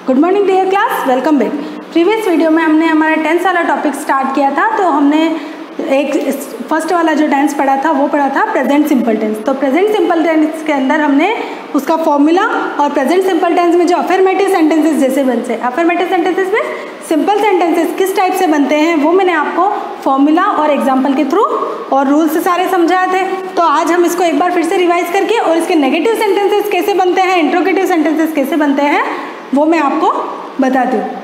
Good morning dear class, welcome back. Previous video में हमने हमारा टेंस वाला टॉपिक स्टार्ट किया था, तो हमने एक फर्स्ट वाला जो टेंस पढ़ा था वो पढ़ा था प्रेजेंट सिंपल टेंस। तो प्रेजेंट सिंपल टेंस के अंदर हमने उसका फॉर्मूला और प्रेजेंट सिंपल टेंस में जो अफर्मेटिव सेंटेंसेस जैसे बनते हैं, अफर्मेटिव सेंटेंसेस में सिंपल सेंटेंसेस किस टाइप से बनते हैं वो मैंने आपको फॉर्मूला और एग्जाम्पल के थ्रू और रूल्स से सारे समझाए थे। तो आज हम इसको एक बार फिर से रिवाइज करके और इसके नेगेटिव सेंटेंसेस कैसे बनते हैं, इंट्रोगेटिव सेंटेंसेस कैसे बनते हैं वो मैं आपको बताती हूँ।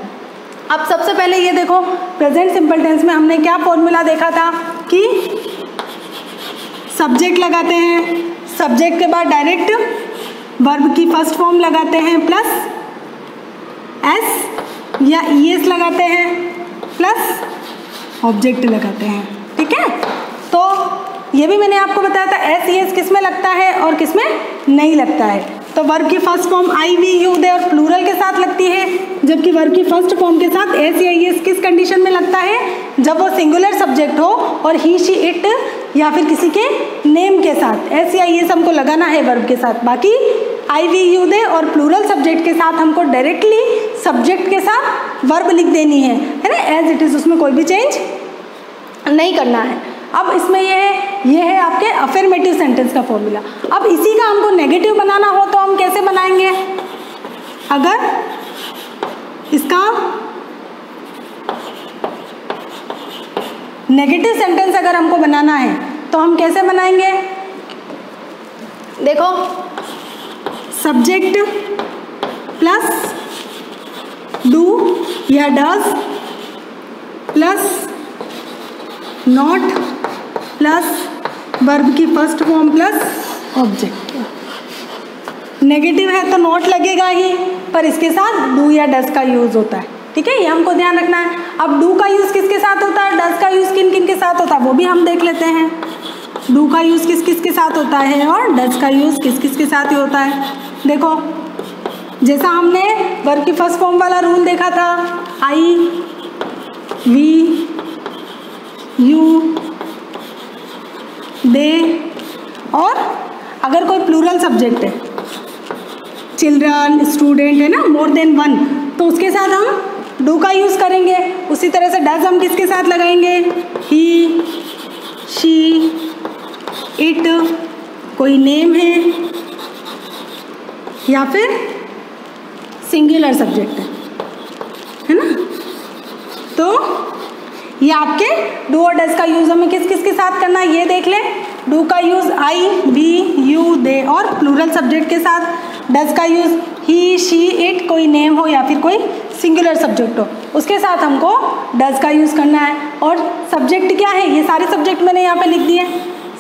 अब सबसे पहले ये देखो, प्रेजेंट सिंपल टेंस में हमने क्या फॉर्मूला देखा था कि सब्जेक्ट लगाते हैं, सब्जेक्ट के बाद डायरेक्ट वर्ब की फर्स्ट फॉर्म लगाते हैं प्लस एस या ईएस लगाते हैं प्लस ऑब्जेक्ट लगाते हैं। ठीक है, तो ये भी मैंने आपको बताया था एस ईएस किस में लगता है और किस में नहीं लगता है। तो वर्ब की first form I we you they और प्लूरल के साथ लगती है, जबकि वर्ब की फर्स्ट फॉर्म के साथ एस या ईएस किस कंडीशन में लगता है, जब वो सिंगुलर सब्जेक्ट हो और ही शी इट या फिर किसी के नेम के साथ एस या ईएस हमको लगाना है वर्ब के साथ। बाकी आई वी यू दे और प्लूरल सब्जेक्ट के साथ हमको डायरेक्टली सब्जेक्ट के साथ वर्ब लिख देनी है ना, एज इट इज, उसमें कोई भी चेंज नहीं करना है। अब इसमें ये है आपके अफर्मेटिव सेंटेंस का फॉर्मूला। अब इसी का हमको नेगेटिव बनाना हो तो हम कैसे बनाएंगे? अगर इसका नेगेटिव सेंटेंस अगर हमको बनाना है तो हम कैसे बनाएंगे? देखो, सब्जेक्ट प्लस डू या does plus not plus verb की first form plus object. Negative है तो नॉट लगेगा ही, पर इसके साथ डू या डज का यूज होता है। ठीक है, ये हमको ध्यान रखना है। अब डू का यूज किसके साथ होता है, डज का यूज किन किन के साथ होता है वो भी हम देख लेते हैं। डू का यूज किस किस के साथ होता है और डज का यूज किस किस के साथ ही होता है। देखो, जैसा हमने वर्ब की फर्स्ट फॉर्म वाला रूल देखा था, आई वी यू दे, और अगर कोई प्लूरल सब्जेक्ट है, चिल्ड्रन, स्टूडेंट है ना, मोर देन वन, तो उसके साथ हम डू का यूज़ करेंगे। उसी तरह से डज हम किसके साथ लगाएंगे, ही शी इट, कोई नेम है या फिर सिंगुलर सब्जेक्ट है ना। तो ये आपके डू और डज का यूज हमें किस किस के साथ करना है ये देख ले। डू का use I we you they और प्लूरल सब्जेक्ट के साथ, डज का यूज ही शी इट, कोई नेम हो या फिर कोई सिंगुलर सब्जेक्ट हो उसके साथ हमको डज का यूज करना है। और सब्जेक्ट क्या है, ये सारे सब्जेक्ट मैंने यहाँ पे लिख दिए।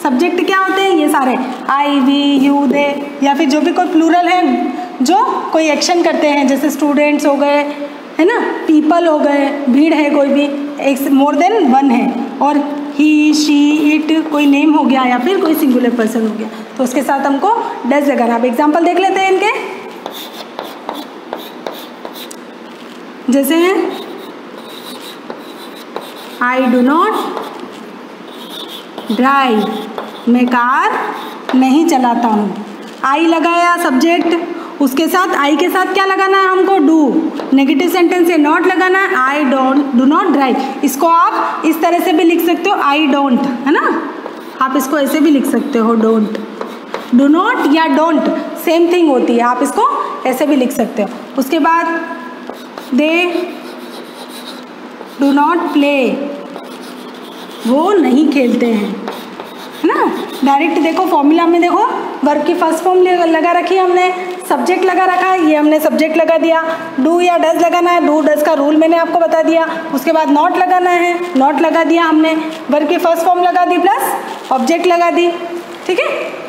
सब्जेक्ट क्या होते हैं, ये सारे आई वी यू दे या फिर जो भी कोई प्लूरल है जो कोई एक्शन करते हैं, जैसे स्टूडेंट्स हो गए है ना, पीपल हो गए, भीड़ है कोई भी, एक मोर देन वन है, और ही शी इट कोई नेम हो गया या फिर कोई सिंगुलर पर्सन हो गया, तो उसके साथ हमको डज लगाना। अब एग्जांपल देख लेते हैं इनके, जैसे हैं आई डू नॉट ड्राइव, मैं कार नहीं चलाता हूँ। आई लगाया सब्जेक्ट, उसके साथ आई के साथ क्या लगाना है हमको, डू। नेगेटिव सेंटेंस है, नॉट लगाना है, आई डू नॉट ड्राइव। इसको आप इस तरह से भी लिख सकते हो, आई डोंट, है ना, आप इसको ऐसे भी लिख सकते हो, डोंट। डू नॉट या डोंट सेम थिंग होती है, आप इसको ऐसे भी लिख सकते हो। उसके बाद दे डू नॉट प्ले, वो नहीं खेलते हैं, है ना। डायरेक्ट देखो फॉर्मूला में, देखो वर्ब की फर्स्ट फॉर्म लगा रखी है हमने, सब्जेक्ट लगा रखा है, ये हमने सब्जेक्ट लगा दिया। डू या डज लगाना है, डू डज का रूल मैंने आपको बता दिया। उसके बाद नॉट लगाना है, नॉट लगा दिया हमने, वर्ब की फर्स्ट फॉर्म लगा दी प्लस ऑब्जेक्ट लगा दी। ठीक है,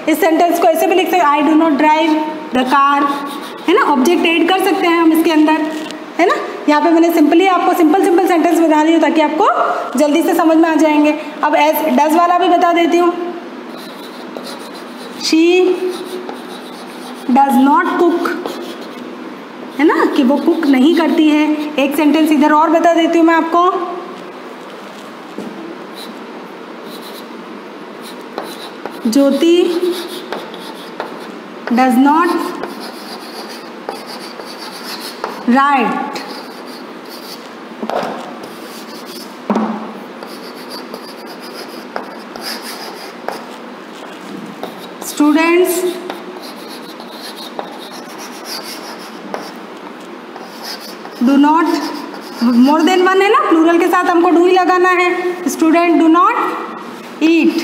इस सेंटेंस को ऐसे भी लिख सकते, I do not drive the car, है ना, ऑब्जेक्ट ऐड कर सकते हैं हम इसके अंदर, है ना। यहाँ पे मैंने सिंपली आपको सिंपल सेंटेंस बता दी ताकि आपको जल्दी से समझ में आ जाएंगे। अब एज डज वाला भी बता देती हूँ, शी डज नॉट कुक, है ना, कि वो कुक नहीं करती है। एक सेंटेंस इधर और बता देती हूँ मैं आपको, Jyoti does not write. Students, do not, more than one है ना, प्लूरल के साथ हमको डू ही लगाना है। Student do not eat.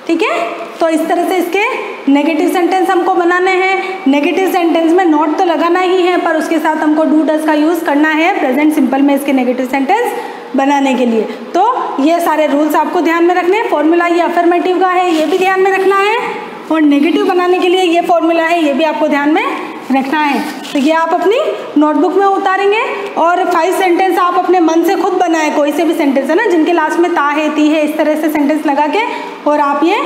ठीक है, तो इस तरह से इसके नेगेटिव सेंटेंस हमको बनाने हैं। नेगेटिव सेंटेंस में नॉट तो लगाना ही है, पर उसके साथ हमको डू डज का यूज़ करना है प्रेजेंट सिंपल में इसके नेगेटिव सेंटेंस बनाने के लिए। तो ये सारे रूल्स आपको ध्यान में रखने हैं। फॉर्मूला ये अफर्मेटिव का है, ये भी ध्यान में रखना है, और नेगेटिव बनाने के लिए ये फॉर्मूला है, ये भी आपको ध्यान में रखना है। तो ये आप अपनी नोटबुक में उतारेंगे, और 5 सेंटेंस आप अपने मन से खुद बनाए, कोई से भी सेंटेंस है ना जिनके लास्ट में ता है, ती है, इस तरह से सेंटेंस लगा के, और आप ये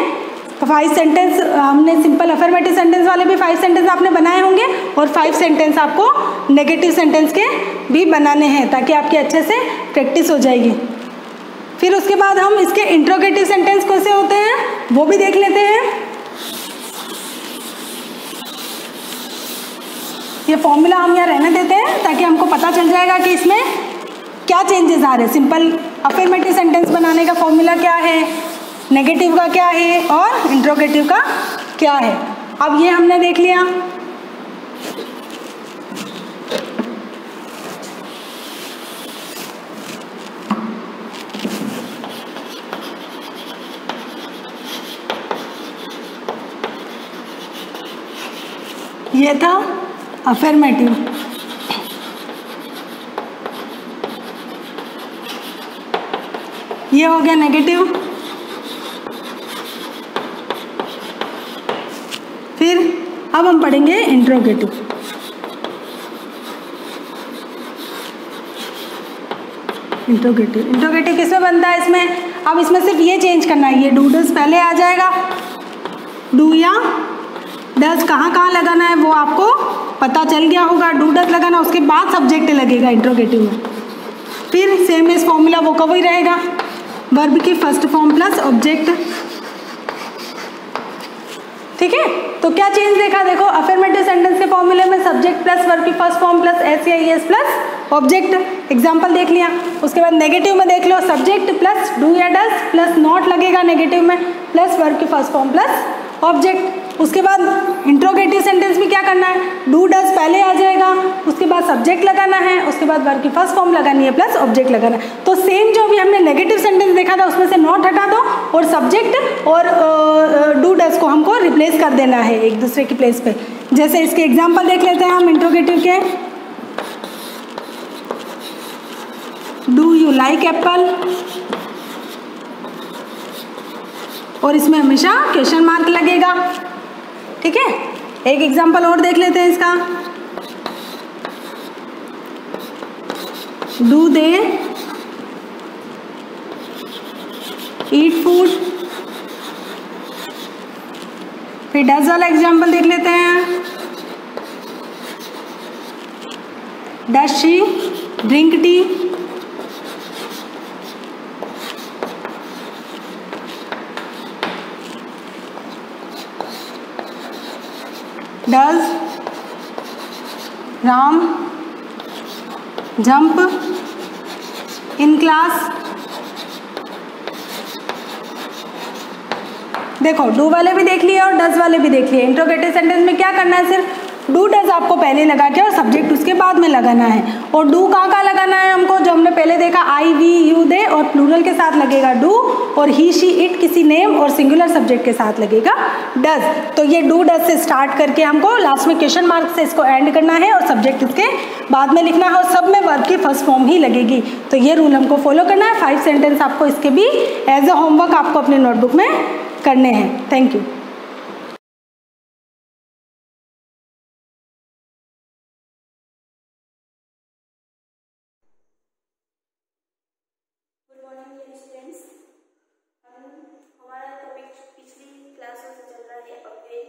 5 सेंटेंस, हमने सिंपल अफर्मेटिव सेंटेंस वाले भी 5 सेंटेंस आपने बनाए होंगे, और 5 सेंटेंस आपको नेगेटिव सेंटेंस के भी बनाने हैं, ताकि आपकी अच्छे से प्रैक्टिस हो जाएगी। फिर उसके बाद हम इसके इंट्रोगेटिव सेंटेंस कैसे होते हैं वो भी देख लेते हैं। ये फॉर्मूला हम यहाँ रहने देते हैं ताकि हमको पता चल जाएगा कि इसमें क्या चेंजेस आ रहे हैं। सिंपल अफर्मेटिव सेंटेंस बनाने का फॉर्मूला क्या है, नेगेटिव का क्या है, और इंट्रोगेटिव का क्या है। अब ये हमने देख लिया। ये था अफर्मेटिव। ये हो गया नेगेटिव। फिर अब हम पढ़ेंगे इंट्रोगेटिव। इंट्रोगेटिव किसमें बनता है? इसमें अब इसमें सिर्फ ये चेंज करना है, ये डू डज पहले आ जाएगा। डू या डज कहाँ कहाँ लगाना है वो आपको पता चल गया होगा। डू डज लगाना, उसके बाद सब्जेक्ट लगेगा इंट्रोगेटिव में। फिर सेम एज फॉर्मूला वो कब ही रहेगा, वर्ब की फर्स्ट फॉर्म प्लस ऑब्जेक्ट। ठीक है, तो क्या चेंज देखा? देखो अफर्मेटिव सेंटेंस के फॉर्मूले में सब्जेक्ट प्लस वर्ब की फर्स्ट फॉर्म प्लस एस या एस प्लस ऑब्जेक्ट, एग्जाम्पल देख लिया। उसके बाद नेगेटिव में देख लो, सब्जेक्ट प्लस डू या डज प्लस नॉट लगेगा नेगेटिव में, प्लस वर्ब की फर्स्ट फॉर्म प्लस ऑब्जेक्ट। उसके बाद इंट्रोगेटिव सेंटेंस में क्या करना है, डू डज पहले आ जाएगा, उसके बाद सब्जेक्ट लगाना है, उसके बाद वर्ब की फर्स्ट फॉर्म लगानी है प्लस ऑब्जेक्ट लगाना है। तो सेम जो भी हमने नेगेटिव सेंटेंस देखा था उसमें से नॉट हटा दो और सब्जेक्ट और डू डज को हमको रिप्लेस कर देना है एक दूसरे की प्लेस पे। जैसे इसके एग्जाम्पल देख लेते हैं हम इंट्रोगेटिव के। डू यू लाइक एप्पल, और इसमें हमेशा क्वेश्चन मार्क लगेगा। ठीक है, एक एग्जाम्पल और देख लेते हैं इसका। Do they eat food. फिर डज वाला एग्जाम्पल देख लेते हैं। Does she drink tea. Does Ram jump in class. देखो डू वाले भी देख लिए और डज वाले भी देख लिए। इंट्रोगेटिव सेंटेंस में क्या करना है, सिर्फ डू डज आपको पहले लगा के और सब्जेक्ट उसके बाद में लगाना है। और डू कहाँ कहाँ लगाना है हमको, जो हमने पहले देखा आई वी यू दे, और प्लूरल के साथ लगेगा डू, और ही शी इट किसी नेम और सिंगुलर सब्जेक्ट के साथ लगेगा डज। तो ये डू डज से स्टार्ट करके हमको लास्ट में क्वेश्चन मार्क से इसको एंड करना है और सब्जेक्ट इसके बाद में लिखना है, और सब में वर्ब की फर्स्ट फॉर्म ही लगेगी। तो ये रूल हमको फॉलो करना है। 5 सेंटेंस आपको इसके भी एज अ होमवर्क आपको अपने नोटबुक में करने हैं। Thank you. हमारा टॉपिक पिछली क्लासों से चल रहा है अव्यय,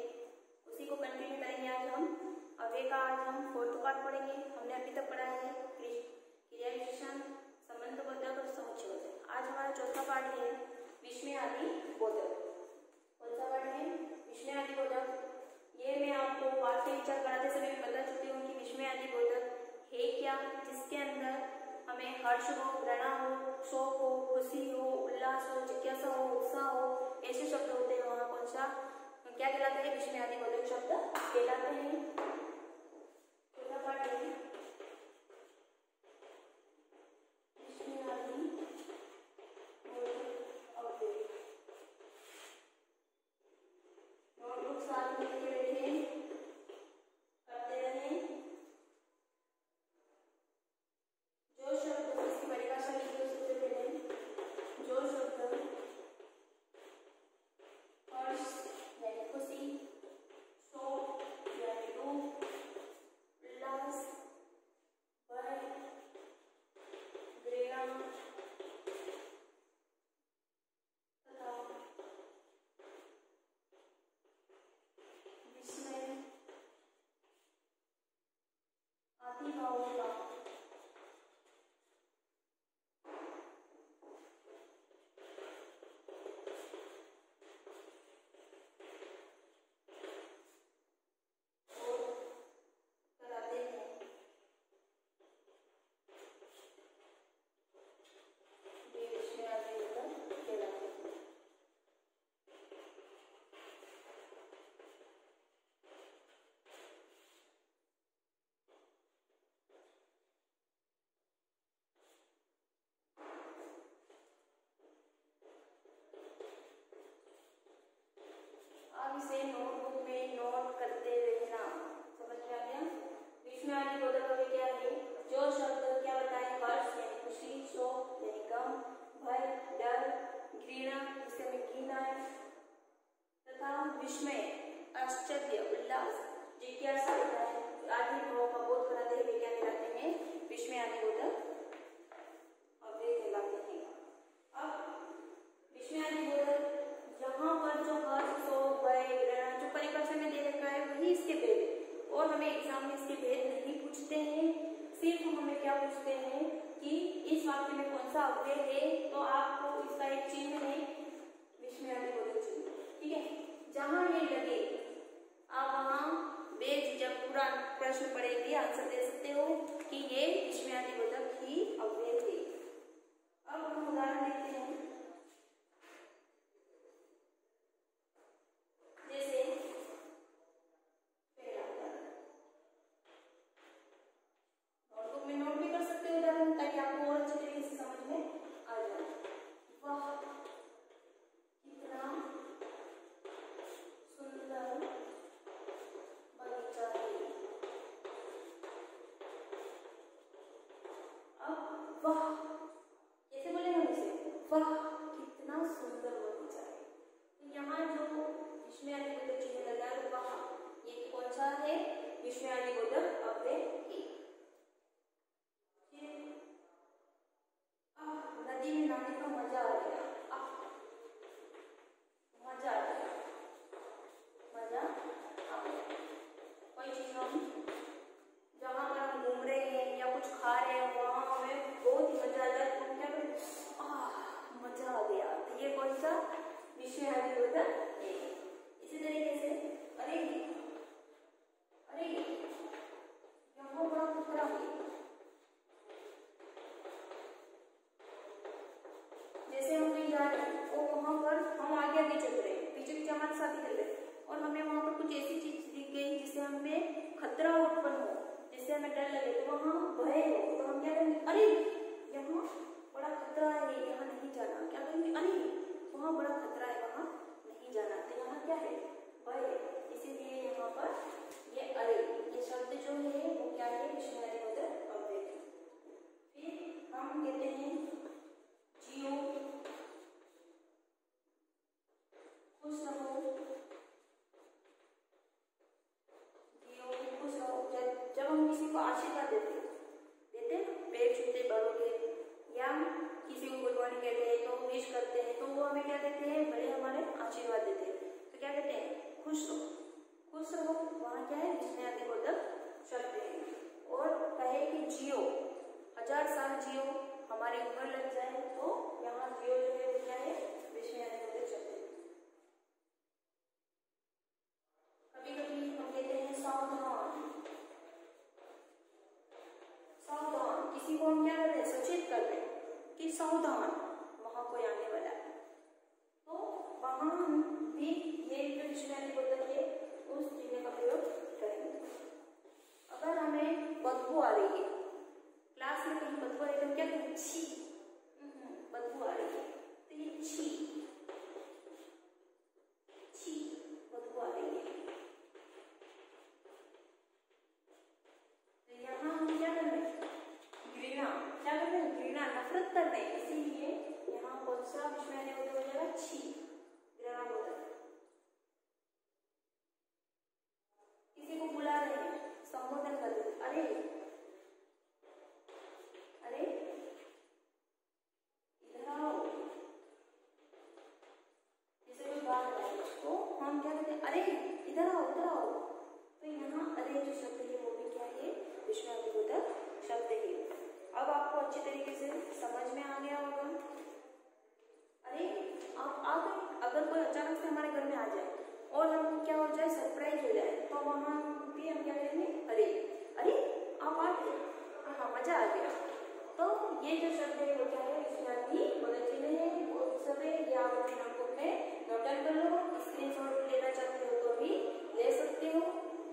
उसी को कंटिन्यू करेंगे आज हम। अव्यय का आज हम 4th पार्ट पढ़ेंगे। हमने अभी तक पढ़ा है क्रिया विशेषण, संबंधबोधक और समुच्चयबोधक। आज हमारा 4था पार्ट है विस्मय आदि बोधक। कौन सा पार्ट है? विस्मय आदि बोधक। ये मैं आपको वाक्य विचार कराते समय विस्मयादिबोधक शब्द कहलाते हैं। चौथा पार्ट है नोटबुक साथ में लेके बैठे करते रहे। जो शब्द इसकी परिभाषा लिखी सबसे पहले, जो शब्द हर्ष यानी खुशी, शोक यानी दुख, उल्लास, भय, घृणा तथा विस्मय आदि भावों का कराते हैं। वे विस्मयादिबोधक कहलाते हैं। अब इसे नोटबुक में नोट करते रहना। समझ में आ गया? विस्मयादिबोधक अभी क्या है? जो शब्द क्या बताए? हर्ष यानी खुशी, शोक यानी गम, भय, डर, घृणा जिसे हमें घृणा है, तथा विस्मय, आश्चर्य, उल्लास, जिज्ञासा होता है आदि भावों का बोध कराते हुए क्या कहलाते हैं? विस्मयादिबोधक अव्यय कहलाते हैं। अब विस्मयादिबोधक यहाँ पर जो हर्ष, शोक, भय, घृणा जो परिभाषा में दे रखा है वही इसके भेद है, और हमें एग्जाम में इसके भेद नहीं पूछते हैं। सिर्फ हमें क्या पूछते हैं कि इस वाक्य में कौन सा अव्यय है, तो आपको इसका एक चिन्ह है विस्मयादिबोधक चिन्ह, ठीक है। जहां ये लगे आप वहां बेझिझक पूरा प्रश्न पढ़ेंगे, आंसर दे सकते हो कि ये विस्मयादिबोधक ही अव्यय है। अब हम उदाहरण देखते हैं। जैसे पहला उदाहरण, नोटबुक में नोट भी कर सकते हो उदाहरण, ताकि आपको और अच्छे तरीके से समझ में आ जाए। वाह कितना सुंदर बगीचा है। अब वाह कैसे बोलेंगे हम इसे? वाह कितना सुंदर बगीचा है। तो यहाँ जो विस्मयादिबोधक चिन्ह लगा है वह ये कौन सा है? विस्मयादिबोधक अव्यय है। नदी में नहाने का मजा आ गया। मजा आ गया, मजा आ गया। कोई चीज हम जहाँ पर हम घूम रहे हैं या कुछ खा रहे हैं वहां हमें बहुत ही मजा आ जाए, तो क्या करें? मजा आ गया। तो ये कौन सा? विस्मयादिबोधक है। इसी तरीके से अरे अरे यहाँ बड़ा खतरा है। जैसे हम कहीं जा रहे हैं और वहां पर हम आगे आगे चल रहे हैं, पीछे पीछे हमारे साथी चल रहे हैं, और हमें वहां पर कुछ ऐसी चीज दिख गई जिससे हमें खतरा उत्पन्न हो, जिससे हमें डर लगे, तो वहां भय हो, तो हम क्या करेंगे? अरे यहाँ बड़ा खतरा है, यहाँ नहीं जाना। क्या करेंगे? अरे वहाँ बड़ा खतरा है, वहाँ नहीं जाना। तो यहाँ क्या है? भय। इसीलिए यहाँ पर ये अरे ये शब्द जो है वो क्या है? विस्मयादिबोधक अव्यय है। फिर हम कहते हैं जियो, खुश रहो, जियो खुश रहो। जब हम किसी को आशीर्वाद देते पैर छूते बड़ों के, या किसी को गुड मॉर्निंग कहते हैं तो विश करते हैं, तो वो हमें क्या देते हैं? बड़े हमारे आशीर्वाद देते हैं। तो क्या कहते हैं? खुश रहो, खुश रहो। वहां क्या है? विस्मयादिबोधक शब्द है। और कहे कि जियो, 1000 साल जियो, हमारी उम्र लग जाए, तो यहाँ जियो जो है वो क्या है? विस्मयादिबोधक शब्द है। कभी कभी हम कहते हैं सावधान, सावधान। किसी को हम क्या कर रहे हैं? सचेत कर रहे हैं कि सावधान, वहां कोई आने वाला है, तो वहां भी ये विस्मयादिबोधक है। संबोधन करते थे, अरे अरे इधर आओ, जैसे कोई बात है तो हम क्या कहते हैं, अरे इधर आओ इधर आओ। तो यहाँ अरे जो शब्द है वो भी क्या है, विश्वादिबोधक शब्द है। अब आपको अच्छी तरीके से समझ में आ गया होगा। अरे आप आ गए, अगर कोई अचानक से हमारे घर में आ जाए और हम क्या हो जाए, सरप्राइज हो जाए, तो वहाँ भी हम क्या करेंगे, अरे अरे आप आ गए, हाँ मजा आ गया। तो ये जो शब्द है वो क्या है, विश्वादिबोधक चिन्ह है, वो सब है। ये आप अपने नोटबुक में नोट डाउन कर लो, स्क्रीनशॉट लेना चाहते हो तो भी ले सकते हो।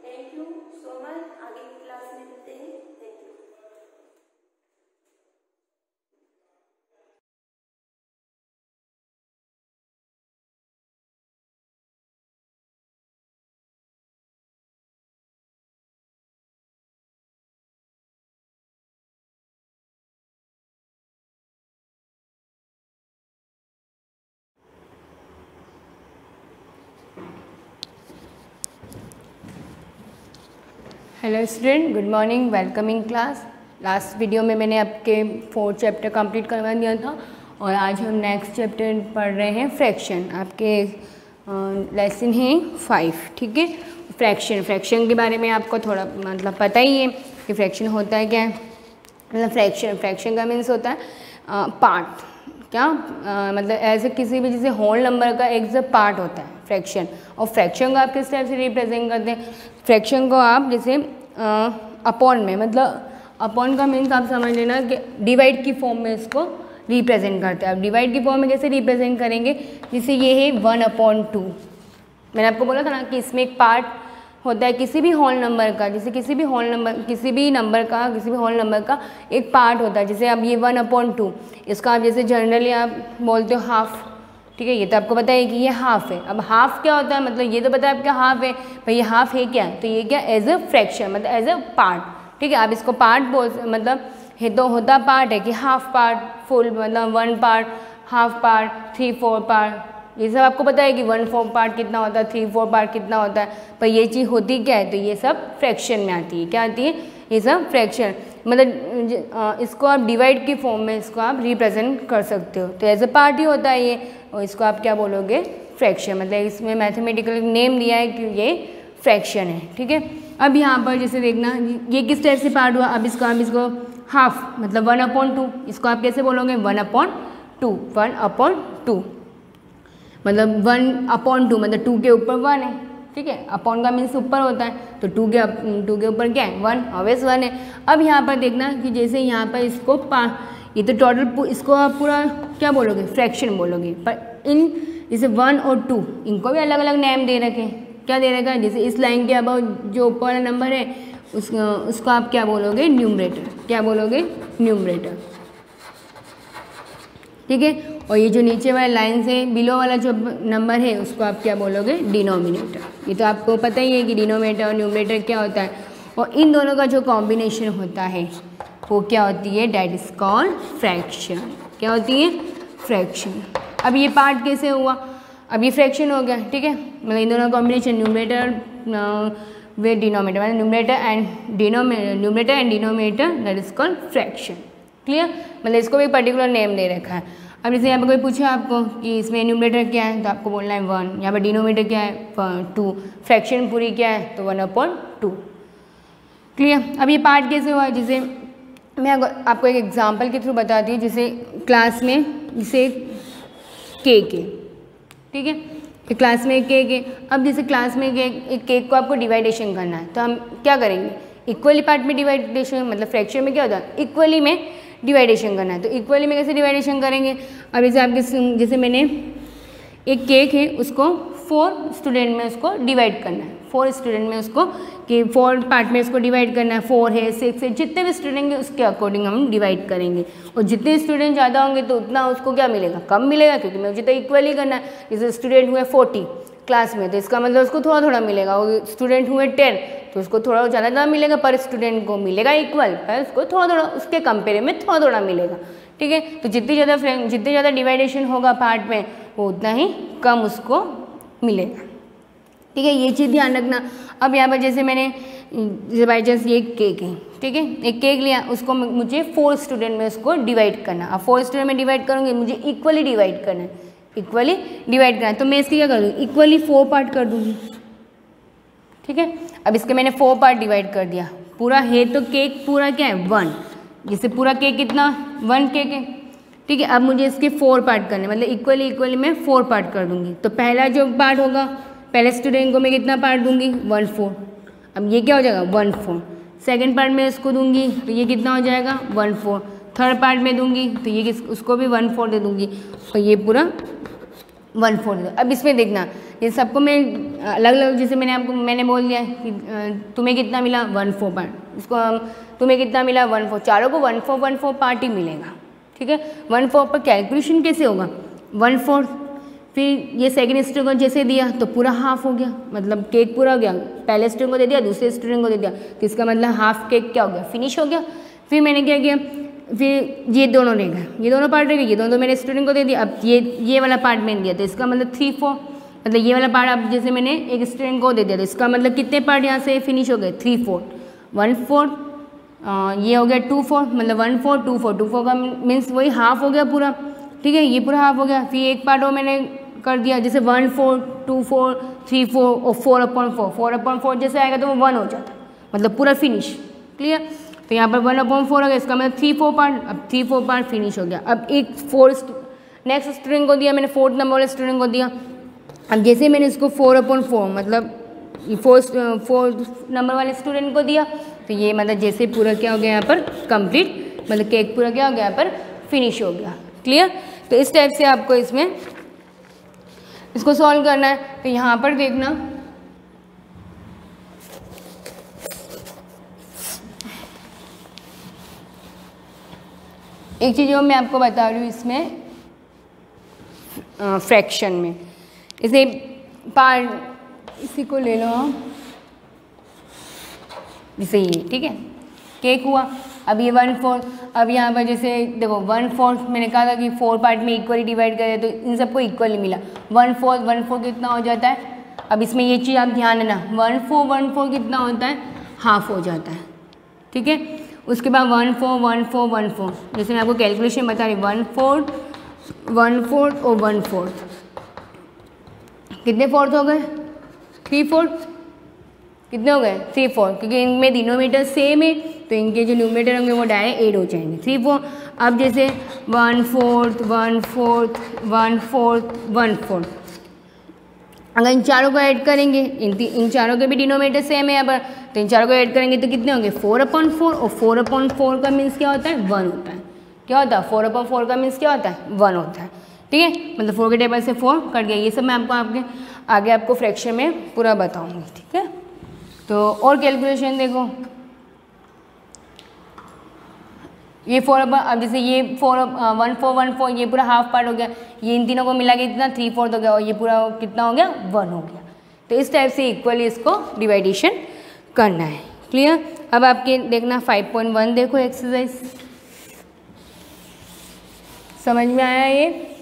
थैंक यू सो मच, आगे की क्लास में मिलते हैं। Thank you. Hello student, good morning, welcoming class. Last video में मैंने आपके 4 चैप्टर कंप्लीट करवा दिया था और आज हम नेक्स्ट चैप्टर पढ़ रहे हैं फ्रैक्शन। आपके लेसन है 5, ठीक है। फ्रैक्शन के बारे में आपको थोड़ा मतलब पता ही है कि फ्रैक्शन होता है क्या है। मतलब फ्रैक्शन का मीन्स होता है पार्ट, क्या मतलब ऐसे किसी भी जैसे होल नंबर का एक जब पार्ट होता है फ्रैक्शन। और फ्रैक्शन को आप किस टाइप से रिप्रेजेंट करते हैं, फ्रैक्शन को आप जैसे अपॉन में, मतलब अपॉन का मीन्स आप समझ लेना कि डिवाइड की फॉर्म में इसको रिप्रेजेंट करते हैं। आप डिवाइड की फॉर्म में कैसे रिप्रेजेंट करेंगे, जैसे ये है 1/2। मैंने आपको बोला था ना कि इसमें एक पार्ट होता है किसी भी होल नंबर का, जैसे किसी भी होल नंबर का एक पार्ट होता है। जैसे अब ये 1/2, इसका आप जैसे जनरली आप बोलते हो हाफ, ठीक है। ये तो आपको पता है कि ये हाफ है। अब हाफ क्या होता है, मतलब ये तो पता है आपका हाफ है, भाई ये हाफ है क्या, तो ये क्या एज अ फ्रैक्शन, मतलब एज अ पार्ट, ठीक है। आप इसको पार्ट बोल, मतलब है तो होता पार्ट है कि हाफ पार्ट, फुल मतलब 1 पार्ट, हाफ पार्ट, 3/4 पार्ट, ये सब आपको पता है कि 1/4 पार्ट कितना होता है, 3/4 पार्ट कितना होता है। पर ये चीज़ होती क्या है, तो ये सब फ्रैक्शन में आती है। क्या आती है, ये सब फ्रैक्शन, मतलब इसको आप डिवाइड की फॉर्म में इसको आप रिप्रेजेंट कर सकते हो, तो एज अ पार्ट ही होता है ये। और इसको आप क्या बोलोगे, फ्रैक्शन, मतलब इसमें मैथमेटिकल नेम दिया है कि ये फ्रैक्शन है, ठीक है। अब यहाँ पर जैसे देखना ये किस टाइप से पार्ट हुआ, अब इसको हाफ मतलब 1/2, इसको आप कैसे बोलोगे 1/2, 1/2, मतलब 1/2 मतलब 2 के ऊपर 1 है, ठीक है। अपॉन का मीन्स ऊपर होता है, तो 2 के ऊपर क्या है 1, ऑब्वियस 1 है। अब यहाँ पर देखना कि जैसे यहाँ पर इसको ये तो टोटल, इसको आप पूरा क्या बोलोगे, फ्रैक्शन बोलोगे। पर इन जैसे 1 और 2 इनको भी अलग अलग नेम दे रखे हैं। क्या दे रखा है, जैसे इस लाइन के अब जो ऊपर वाला नंबर है उसको आप क्या बोलोगे, न्यूमरेटर, क्या बोलोगे, न्यूमरेटर, ठीक है। और ये जो नीचे वाले लाइन से बिलो वाला जो नंबर है उसको आप क्या बोलोगे, डिनोमिनेटर। ये तो आपको पता ही है कि डिनोमिनेटर और न्यूमरेटर क्या होता है। और इन दोनों का जो कॉम्बिनेशन होता है वो क्या होती है, डैट इज कॉल्ड फ्रैक्शन। क्या होती है, फ्रैक्शन। अब ये पार्ट कैसे हुआ, अब ये फ्रैक्शन हो गया, ठीक है। मतलब इन दोनों कॉम्बिनेशन न्यूमरेटर विद डिनोमिनेटर, मतलब numerator and denominator, that is called fraction. Clear, मतलब इसको भी पर्टिकुलर नेम दे रखा है। अब जैसे यहाँ पर कोई पूछे आपको कि इसमें न्यूमरेटर क्या है, तो आपको बोलना है 1, यहाँ पर डिनोमिनेटर क्या है 2, फ्रैक्शन पूरी क्या है तो 1/2। क्लियर। अब ये पार्ट कैसे हुआ, जैसे मैं आपको एक एग्जांपल के थ्रू बताती हूँ। जैसे क्लास में जैसे केक है, ठीक है, कि क्लास में केक है। अब जैसे क्लास में एक केक को आपको डिवाइडेशन करना है, तो हम क्या करेंगे, इक्वली पार्ट में डिवाइडेशन, मतलब फ्रैक्शन में क्या होता है, इक्वली में डिवाइडेशन करना है। तो इक्वली में कैसे डिवाइडेशन करेंगे, अब जैसे आपके जैसे मैंने एक केक है उसको 4 स्टूडेंट में उसको डिवाइड करना है, 4 स्टूडेंट में उसको कि 4 पार्ट में इसको डिवाइड करना है, 4 है 6 है, जितने भी स्टूडेंट हैं उसके अकॉर्डिंग हम डिवाइड करेंगे। और जितने स्टूडेंट ज़्यादा होंगे तो उतना उसको क्या मिलेगा, कम मिलेगा, क्योंकि मुझे तो इक्वली करना है। जैसे स्टूडेंट हुए 40 क्लास में, तो इसका मतलब उसको थोड़ा थोड़ा मिलेगा। और स्टूडेंट हुए 10 तो उसको थोड़ा ज़्यादा मिलेगा, पर स्टूडेंट को मिलेगा इक्वल, पर उसको थोड़ा थोड़ा उसके कंपेयर में थोड़ा थोड़ा मिलेगा, ठीक है। तो जितनी ज़्यादा डिवाइडेशन होगा पार्ट में वो उतना ही कम उसको मिलेगा, ठीक है, ये चीज़ ध्यान रखना। अब यहाँ पर जैसे मैंने बाई चांस ये केक है, ठीक है, एक केक लिया, उसको मुझे 4 स्टूडेंट में उसको डिवाइड करना। अब 4 स्टूडेंट में डिवाइड करूँगी, मुझे इक्वली डिवाइड करना है, इक्वली डिवाइड करना है, तो मैं इसकी क्या कर दूँगी, इक्वली 4 पार्ट कर दूँगी। ठीक है, अब इसके मैंने 4 पार्ट डिवाइड कर दिया। पूरा है तो केक पूरा क्या है 1, जैसे पूरा केक कितना 1 केक है। ठीक है, अब मुझे इसके 4 पार्ट करने, मतलब इक्वली मैं 4 पार्ट कर दूँगी। तो पहला जो पार्ट होगा, पहले स्टूडेंट को मैं कितना पार्ट दूँगी 1/4। अब ये क्या हो जाएगा 1/4। सेकेंड पार्ट में इसको दूंगी तो ये कितना हो जाएगा 1/4। थर्ड पार्ट में दूंगी तो ये उसको भी 1/4 दे दूंगी, तो ये पूरा 1/4 दे। अब इसमें देखना, ये सबको मैं अलग अलग, जैसे मैंने बोल दिया कि तुम्हें कितना मिला 1/4 पार्ट, इसको तुम्हें कितना मिला 1/4, चारों को 1/4 पार्ट ही मिलेगा। ठीक है, 1/4 पर कैलकुलेशन कैसे होगा 1/4, फिर ये सेकेंड स्टूडेंट को जैसे दिया तो पूरा हाफ हो गया, मतलब केक पूरा हो गया। पहले स्टूडेंट को दे दिया, दूसरे स्टूडेंट को दे दिया, तो इसका मतलब हाफ केक क्या हो गया, फिनिश हो गया। फिर मैंने क्या किया, फिर ये दोनों रह गए, ये दोनों पार्ट रह गए, ये दोनों मैंने स्टूडेंट को दे दिया। अब ये वाला पार्ट मैंने दिया, तो इसका मतलब 3/4, मतलब ये वाला पार्ट अब जैसे मैंने एक स्टूडेंट को दे दिया, तो इसका मतलब कितने पार्ट यहाँ से फिनिश हो गए 3/4, 1/4, ये हो गया 2/4, मतलब 1/4 2/4, 2/4 का मीन्स वही हाफ हो गया पूरा। ठीक है, ये पूरा हाफ हो गया। फिर एक पार्ट और मैंने कर दिया, जैसे 1/4 2/4 3/4 और 4/4, 4/4 जैसे आएगा तो वो 1 हो जाता है, मतलब पूरा फिनिश। क्लियर, तो यहाँ पर 1/4 हो गया, इसका मतलब 3/4 पार्ट, अब 3/4 पार्ट फिनिश हो गया। अब एक नेक्स्ट स्टूडेंट को दिया मैंने, 4th नंबर वाले स्टूडेंट को दिया। अब जैसे मैंने इसको 4/4 मतलब 4th नंबर वाले स्टूडेंट को दिया, तो ये मतलब जैसे पूरा क्या हो गया यहाँ पर कंप्लीट, मतलब केक पूरा क्या हो गया यहाँ पर फिनिश हो गया। क्लियर, तो इस टाइप से आपको इसमें इसको सॉल्व करना है। तो यहाँ पर देखना, एक चीज़ जो मैं आपको बता रही हूँ इसमें फ्रैक्शन में, इसे पार्ट इसी को ले लो आप, जैसे ये, ठीक है, केक हुआ। अब ये 1/4, अब यहाँ पर जैसे देखो 1/4 मैंने कहा था कि 4 पार्ट में इक्वली डिवाइड करें, तो इन सबको इक्वली मिला। 1/4 कितना हो जाता है, अब इसमें ये चीज़ आप ध्यान देना, 1/4 कितना होता है हाफ हो जाता है। ठीक है, उसके बाद 1/4 जैसे मैं आपको कैलकुलेशन बता रही, 1/4 और 1/4 कितने फोर्थ हो गए 3/4, कितने हो गए 3/4, क्योंकि इनमें डिनोमिनेटर सेम है तो इनके जो न्यूमरेटर होंगे वो डायरेक्ट ऐड हो जाएंगे 3/4। अब जैसे 1/4 1/4 अगर इन चारों को ऐड करेंगे, इन चारों के भी डिनोमिनेटर सेम है यहाँ पर, तो इन चारों को ऐड करेंगे तो कितने होंगे 4/4, और 4/4 का मीन्स क्या होता है 1 होता है। क्या होता है 4/4 का मीन्स क्या होता है 1 होता है। ठीक है, मतलब 4 के टेबल से 4 कट गया। ये सब मैं आपको आगे आपको फ्रैक्शन में पूरा बताऊँगी। ठीक है, तो और कैलकुलेशन देखो, ये 4 अब जैसे ये 1/4 ये पूरा हाफ पार्ट हो गया, ये इन तीनों को मिला के इतना 3/4 हो गया, और ये पूरा कितना हो गया 1 हो गया। तो इस टाइप से इक्वली इसको डिवाइडेशन करना है। क्लियर, अब आपके देखना 5.1 देखो एक्सरसाइज, समझ में आया ये।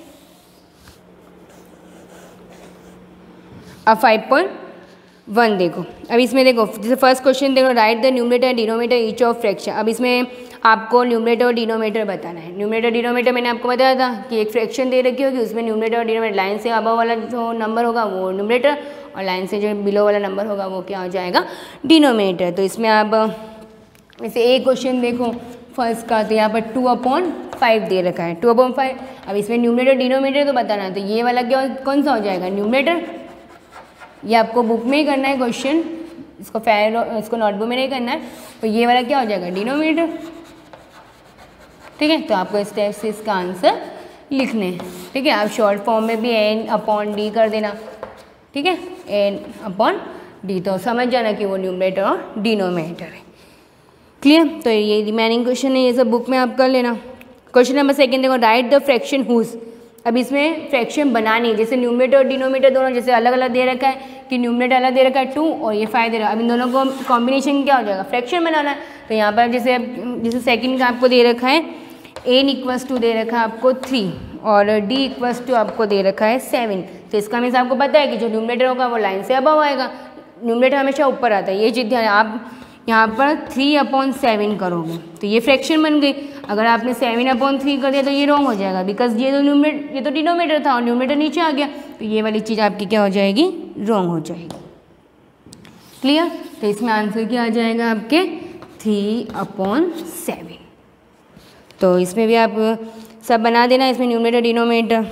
अब 5.1 देखो, अब इसमें देखो जैसे फर्स्ट क्वेश्चन देखो, right the numerator and denominator each of fraction. अब इसमें आपको न्यूमरेटर और डिनोमिनेटर बताना है। न्यूमरेटर डिनोमिनेटर मैंने आपको बताया था कि एक फ्रैक्शन दे रखी होगी, उसमें न्यूमरेटर और डिनोमिनेटर, लाइन से अबव वाला जो नंबर होगा वो न्यूमरेटर, और लाइन से जो बिलो वाला नंबर होगा वो क्या हो जाएगा डिनोमिनेटर। तो इसमें आप जैसे एक क्वेश्चन देखो फर्स्ट का, तो यहाँ पर 2/5 दे रखा है 2/5। अब इसमें न्यूमरेटर डिनोमिनेटर तो बताना है, तो ये वाला क्या कौन सा हो जाएगा न्यूमरेटर। ये आपको बुक में ही करना है क्वेश्चन, इसको नोटबुक में नहीं करना है, तो ये वाला क्या हो जाएगा डिनोमिनेटर। ठीक है, तो आपको इस टाइप से इसका आंसर लिखने हैं। ठीक है, आप शॉर्ट फॉर्म में भी n/d कर देना। ठीक है, n/d, तो समझ जाना कि वो न्यूमरेटर और डिनोमिनेटर है। क्लियर, तो ये रिमेनिंग क्वेश्चन है, ये सब बुक में आप कर लेना। क्वेश्चन नंबर 2 देखो, राइट द फ्रैक्शन हुज। अब इसमें फ्रैक्शन बनानी है, जैसे न्यूमरेटर और डिनोमिनेटर दोनों जैसे अलग अलग दे रखा है कि न्यूमरेटर अलग दे रखा है 2 और ये 5 दे रहा है। अब इन दोनों को कॉम्बिनेशन क्या हो जाएगा फ्रैक्शन बनाना है। तो यहाँ पर जैसे सेकंड का आपको दे रखा है n = दे रखा है आपको 3 और d इक्वल्स टू आपको दे रखा है 7। तो इसका मीन्स आपको पता है कि जो न्यूमरेटर होगा वो लाइन से अबव आएगा, न्यूमरेटर हमेशा ऊपर आता है। ये चीज़ ध्यान, आप यहाँ पर 3/7 करोगे तो ये फ्रैक्शन बन गई। अगर आपने 7/3 कर दिया तो ये रॉन्ग हो जाएगा, बिकॉज ये तो डिनोमिनेटर था और न्यूमरेटर नीचे आ गया, तो ये वाली चीज़ आपकी क्या हो जाएगी, रॉन्ग हो जाएगी। क्लियर? तो इसमें आंसर क्या आ जाएगा आपके 3/7। तो इसमें भी आप सब बना देना, इसमें न्यूमरेटर डिनोमिनेटर।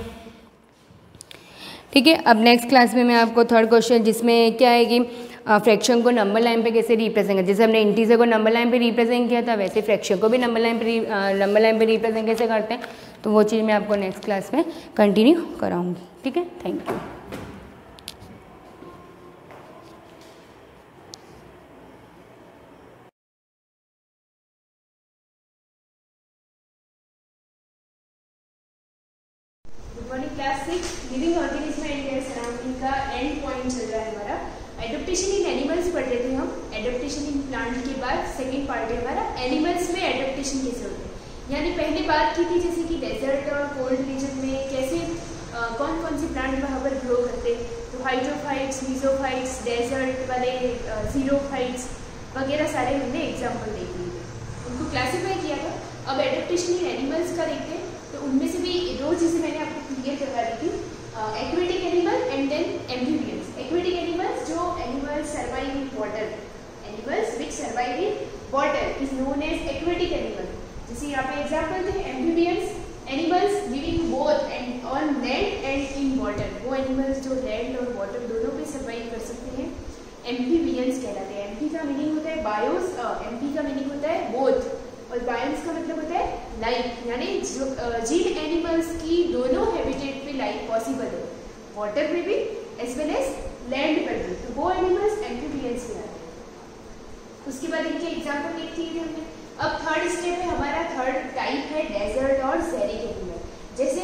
ठीक है, अब नेक्स्ट क्लास में मैं आपको थर्ड क्वेश्चन, जिसमें क्या है कि फ्रैक्शन को नंबर लाइन पे कैसे रिप्रेजेंट करते, जैसे हमने इंटीजर को नंबर लाइन पे रिप्रेजेंट किया था, वैसे फ्रैक्शन को भी नंबर लाइन पे रिप्रेजेंट कैसे करते हैं, तो वो चीज़ मैं आपको नेक्स्ट क्लास में कंटिन्यू कराऊंगी। ठीक है, thank you. Good morning class 6, living organism and their surrounding का एंड पॉइंट चल रहा है हमारा। एडप्टेशन इन एनिमल्स पढ़ रहे थे हम। एडप्टेशन इन प्लांट के बाद सेकंड पार्ट है हमारा एनिमल्स में एडप्टेशन कैसे होते हैं। यानी पहले बात की थी जैसे कि डेजर्ट और कोल्ड रीजन में कैसे कौन कौन से प्लांट वहाँ पर ग्रो करते हैं, तो हाइड्रोफाइट्स, मीजोफाइट्स, डेजर्ट वाले जीरोफाइट्स वगैरह सारे हमने एग्जाम्पल देख लिए, उनको क्लासीफाई किया था। अब एडप्टेशन इन एनिमल्स का देखते हैं, तो उनमें से भी दो चीज़ें मैंने आपको क्लियर करवा दी थी, aquatic animal and then amphibians. Aquatic animals, जो animals survive in water, animals which survive in water is known as aquatic animal. जैसे यहाँ पे एग्जाम्पल थे amphibians, animals living both and on land and in water, वो animals जो land और water दोनों पे सर्वाइव कर सकते हैं, एम्फीबियंस कहलाते हैं। एम्फी का मीनिंग होता है बायोस, एम्फी का मीनिंग होता है बोथ, और बायोस का मतलब होता है लाइफ, यानी जिन एनिमल्स की दोनों हैबिटेट पे लाइफ पॉसिबल है, वाटर पे भी एज वेल एज लैंड पर भी, तो वो एनिमल्स एम्फीबियंस में आते हैं। उसके बाद इनके एग्जाम्पल देख लिए हमने। अब थर्ड स्टेप है हमारा, थर्ड टाइप है डेजर्ट और ज़ेरिक एनिमल। जैसे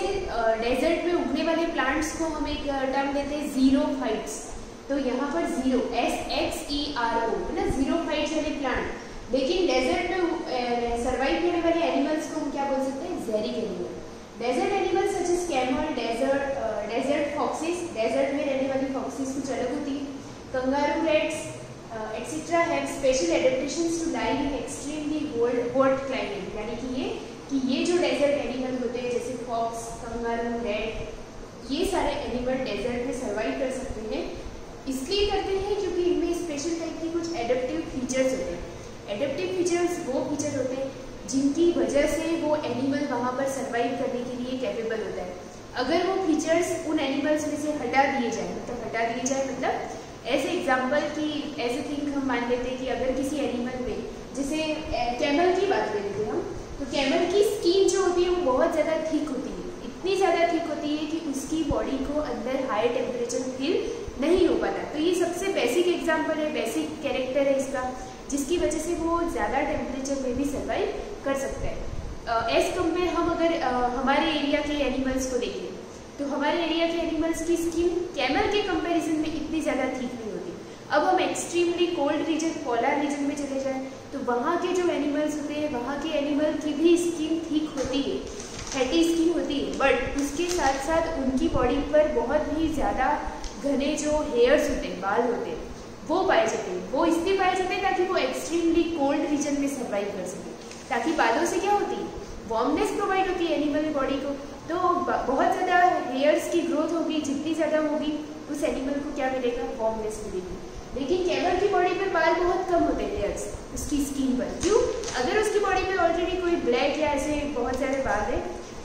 डेजर्ट में उगने वाले प्लांट्स को हम एक टर्म देते हैं जीरोफाइट्स, तो यहाँ पर जीरो SXERO है ना, जीरोफाइट्स वाले प्लांट। लेकिन डेजर्ट में सर्वाइव करने वाले एनिमल्स को हम क्या बोल सकते हैं, xeric animal. Desert animals such as camel, desert foxes, desert में रहने वाली फॉक्सेस कुछ अलग होती है, kangaroo rats etcetera have special adaptations to live in extremely hot climate. यानी कि ये जो डेजर्ट एनिमल होते हैं जैसे फॉक्स, कंगारू, रैट, ये सारे एनिमल डेजर्ट में सर्वाइव कर सकते हैं। इसलिए करते हैं क्योंकि इनमें स्पेशल टाइप की कुछ एडेप्टिव फीचर्स होते हैं। एडेप्टिव फीचर्स वो फीचर होते हैं जिनकी वजह से वो एनिमल वहाँ पर सर्वाइव करने के लिए कैपेबल होता है। अगर वो फीचर्स उन एनिमल्स में से हटा दिए जाए, मतलब एज एग्जाम्पल कि एज ए थिंग हम मान लेते हैं कि अगर किसी एनिमल में, जैसे कैमल की बात कर लेते हैं हम, तो कैमल की स्किन जो होती है वो बहुत ज़्यादा थिक होती है, इतनी ज़्यादा थिक होती है कि उसकी बॉडी को अंदर हाई टेम्परेचर फील नहीं हो पाता। तो ये सबसे बेसिक एग्जाम्पल है, बेसिक कैरेक्टर है इसका, जिसकी वजह से वो ज़्यादा टेम्परेचर में भी सर्वाइव कर सकता है। एज़ कम्पेयर हम अगर हमारे एरिया के एनिमल्स को देखें, तो हमारे एरिया के एनिमल्स की स्किन कैमल के कंपैरिजन में इतनी ज़्यादा थिक नहीं होती। अब हम extremely cold region, polar region में चले जाएं, तो वहाँ के जो एनिमल्स होते हैं, वहाँ के एनिमल की भी स्किन थिक होती है, फैटी स्किन होती है, बट उसके साथ साथ उनकी बॉडी पर बहुत ही ज़्यादा घने जो हेयर्स होते हैं, बाल होते हैं, वो पाए जाते हैं। वो इसलिए पाए जाते हैं ताकि वो एक्सट्रीमली कोल्ड रीजन में सर्वाइव कर सके, ताकि बालों से क्या होती है, वार्मनेस प्रोवाइड होती है एनिमल बॉडी को। तो बहुत ज़्यादा हेयर्स की ग्रोथ होगी, जितनी ज़्यादा होगी उस एनिमल को क्या मिलेगा, वार्मनेस मिलेगी। लेकिन कैमल की बॉडी पर बाल बहुत कम होते हैं, हेयर्स उसकी स्किन पर। क्यों? अगर उसकी बॉडी पे ऑलरेडी कोई ब्लैक या ऐसे बहुत सारे बाल है,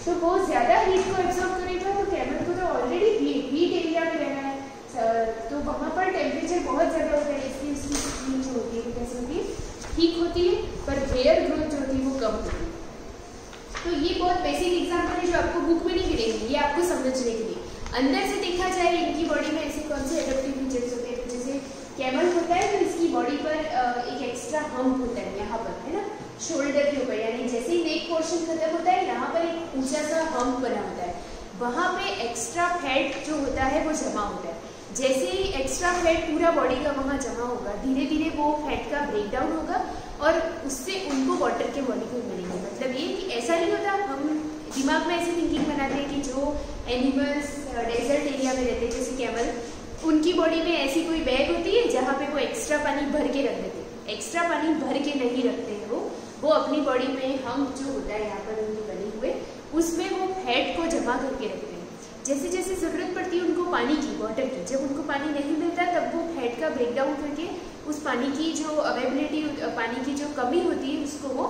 तो वो ज़्यादा हीट को एब्जॉर्ब करेगा। तो कैमल को तो ऑलरेडी हीट एरिया में रहना है, तो वहाँ पर टेम्परेचर बहुत ज़्यादा होता है, इसलिए उसकी स्किन जो होती है कैसे होती है, ठीक होती है, पर हेयर ग्रोथ जो होती है वो कम होती है। तो ये बहुत बेसिक एग्जाम्पल है जो आपको बुक में नहीं मिलेंगे, ये आपको समझने के लिए। अंदर से देखा जाए इनकी बॉडी में ऐसे कौन से एडेप्टिव फीचर्स होते हैं, तो जैसे कैमल होता है तो इसकी बॉडी पर एक एक्स्ट्रा हम्प होता है यहाँ पर, है ना, शोल्डर के ऊपर, यानी जैसे ही नेक पोर्शन खत्म होता है यहाँ पर एक ऊंचा सा हम्प बना होता है, वहाँ पे एक्स्ट्रा फैट जो होता है वो जमा होता है। जैसे ही एक्स्ट्रा फैट पूरा बॉडी का वहाँ जमा होगा, धीरे धीरे वो फैट का ब्रेक डाउन होगा और उससे उनको वाटर के मॉलिक्यूल मिलेंगे। मतलब ये कि ऐसा नहीं होता हम दिमाग में ऐसी थिंकिंग बनाते हैं कि जो एनिमल्स डेजर्ट एरिया में रहते हैं जैसे कैमल, उनकी बॉडी में ऐसी कोई बैग होती है जहाँ पे वो एक्स्ट्रा पानी भर के रख देते हैं। एक्स्ट्रा पानी भर के नहीं रखते हैं वो अपनी बॉडी में हम जो होता है यहाँ पर उनके बने हुए, उसमें वो फैट को जमा करके रखते हैं। जैसे जैसे ज़रूरत पड़ती है उनको पानी की, वाटर की, जब उनको पानी नहीं मिलता तब वो फैट का ब्रेकडाउन करके उस पानी की जो अवेलेबिलिटी, पानी की जो कमी होती है उसको वो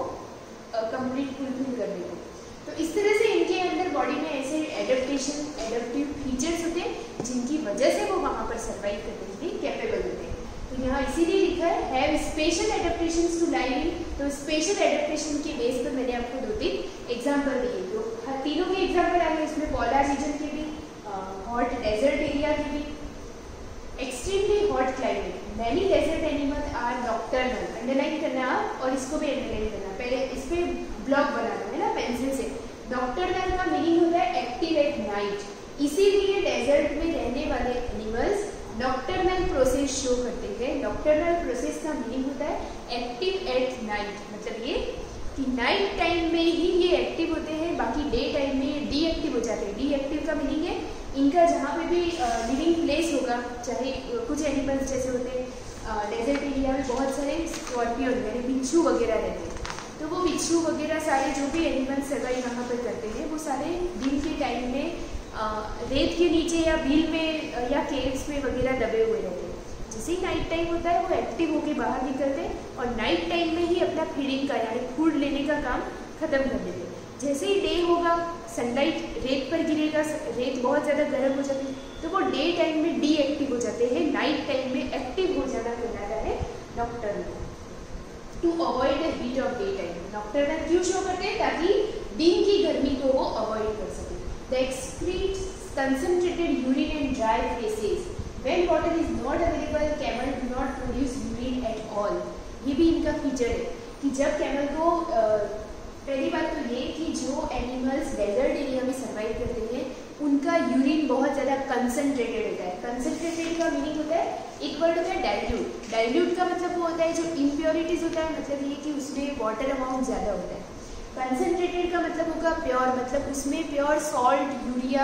कंप्लीट फुलफिल कर देते हैं। तो इस तरह से इनके अंदर बॉडी में ऐसे एडेप्टिव फीचर्स होते हैं जिनकी वजह से वो वहाँ पर सर्वाइव करने के लिए कैपेबल होते हैं। तो यहाँ इसीलिए लिखा है have special adaptations to live in. तो स्पेशल एडेप्टेशन के बेस पर मैंने आपको 2-3 एग्जाम्पल दिए। तो हर तीनों के एग्जाम्पल आ गए, इसमें पोलर रीजन के भी, हॉट डेजर्ट एरिया के भी, extremely hot climate, many desert animals are nocturnal. Underline करना आप और इसको भी अंडरलाइन करना, पहले इस पर ब्लॉक बनाना है ना पेंसिल से। नॉक्टर्नल का मीनिंग होता है एक्टिव एट नाइट, इसीलिए डेजर्ट में रहने वाले एनिमल्स नॉक्टर्नल प्रोसेस शो करते हैं। नॉक्टर्नल प्रोसेस का मीनिंग होता है एक्टिव एट नाइट, मतलब ये कि नाइट टाइम में ही ये एक्टिव होते हैं, बाकी डे टाइम में ये डीएक्टिव हो जाते हैं। डीएक्टिव का मीनिंग है इनका जहाँ पे भी लिविंग प्लेस होगा, चाहे कुछ एनिमल्स जैसे होते हैं डेजर्ट एरिया में बहुत सारे स्कॉर्पियन यानी बिच्छू वगैरह रहते हैं, तो वो बिच्छू वगैरह सारे जो भी एनिमल्स सर्वाइव वहाँ पर करते हैं वो सारे दिन के टाइम में रेत के नीचे या भील में या केव्स में वगैरह दबे हुए रहते हैं। जैसे ही नाइट टाइम होता है वो एक्टिव होके बाहर निकलते हैं और नाइट टाइम में ही अपना फीडिंग का यानी फूड लेने का काम खत्म कर देते हैं। जैसे ही डे होगा, सनलाइट रेत पर गिरेगा, रेत बहुत ज़्यादा गर्म हो जाती है, तो वो डे टाइम में डीएक्टिव हो जाते हैं, नाइट टाइम में एक्टिव हो जाना कहलाता है nocturnal. To avoid the heat of day time, nocturnal क्यों शो करते हैं? ताकि दिन की गर्मी को वो अवॉइड कर सके। The excretes concentrated urine and dry faces. When water is not available, camel do not produce urine at all. ये भी इनका फीचर है कि जब कैमल को पहली बात तो ये कि जो एनिमल्स डेजर्ट एरिया में सर्वाइव करते हैं उनका यूरिन बहुत ज़्यादा कंसनट्रेटेड होता है। कंसनट्रेटेड का मीनिंग होता है, एक वर्ड होता है डाइल्यूट। डाइल्यूट का मतलब वो होता है जो इम्प्योरिटीज होता है, मतलब ये कि उसमें वाटर अमाउंट ज़्यादा होता है। कंसनट्रेटेड का मतलब होगा प्योर, मतलब उसमें प्योर सॉल्ट, यूरिया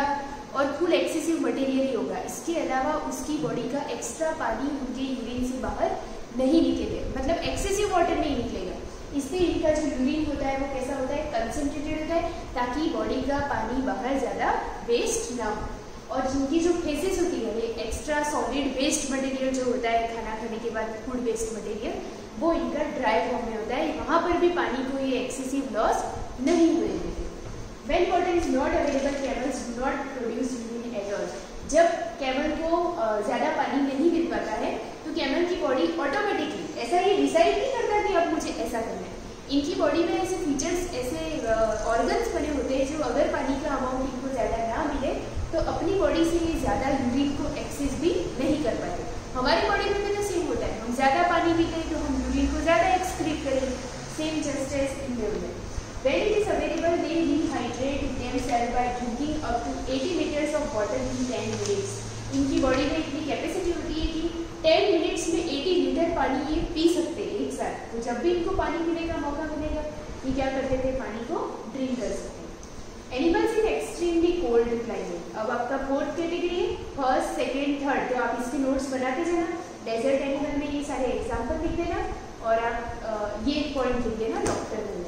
और फुल एक्सेसिव मटेरियल ही होगा। इसके अलावा उसकी बॉडी का एक्स्ट्रा पानी उनके यूरिन से बाहर नहीं निकलेगा, मतलब एक्सेसिव वाटर नहीं निकलेगा। इसलिए इनका जो यूरिन होता है वो कैसा होता है? कंसनट्रेटेड होता है, ताकि बॉडी का पानी बाहर ज़्यादा वेस्ट ना हो। और जिनकी जो फेसेस होती है, एक्स्ट्रा सॉलिड वेस्ट मटेरियल जो होता है खाना खाने के बाद, फूड वेस्ट मटेरियल, वो इनका ड्राई फॉर्म में होता है। वहाँ पर भी पानी को ये एक्सेसिव लॉस नहीं हुए देते। When water is not available, camels do not produce urine at all. जब कैमल को ज़्यादा पानी नहीं मिल पाता है तो कैमल की बॉडी ऑटोमेटिकली, ऐसा ये डिसाइड नहीं करता कि अब मुझे ऐसा करना है, इनकी बॉडी में ऐसे फीचर्स, ऐसे ऑर्गन्स बने होते हैं जो अगर पानी का अमाउंट इनको ज़्यादा ना मिले तो अपनी बॉडी से ये ज़्यादा यूरिन को एक्सेस भी नहीं कर पाते। हमारी बॉडी में भी तो सेम होता है, हम ज़्यादा पानी पीते हैं तो हम यूरिन को ज़्यादा एक्सक्रीट करेंगे, same just as in there. When it is available, they rehydrate themselves by drinking up to 80 liters of water in 10 minutes. इनकी बॉडी में इतनी कैपेसिटी होती है कि 10 मिनट्स में 80 लीटर पानी ये पी सकते हैं एक साथ। तो जब भी इनको पानी पीने का मौका मिलेगा ये क्या करते थे? पानी को ड्रिंक कर सकते हैं। Animals in extremely cold climate. अब आपका 4th कैटेगरी है, 1st, 2nd, 3rd, तो आप इसके नोट्स बनाते जाना। डेजर्ट एनिमल में ये सारे एग्जाम्पल लिख देना और आप ये पॉइंट लिख देना नॉक्टर्नल।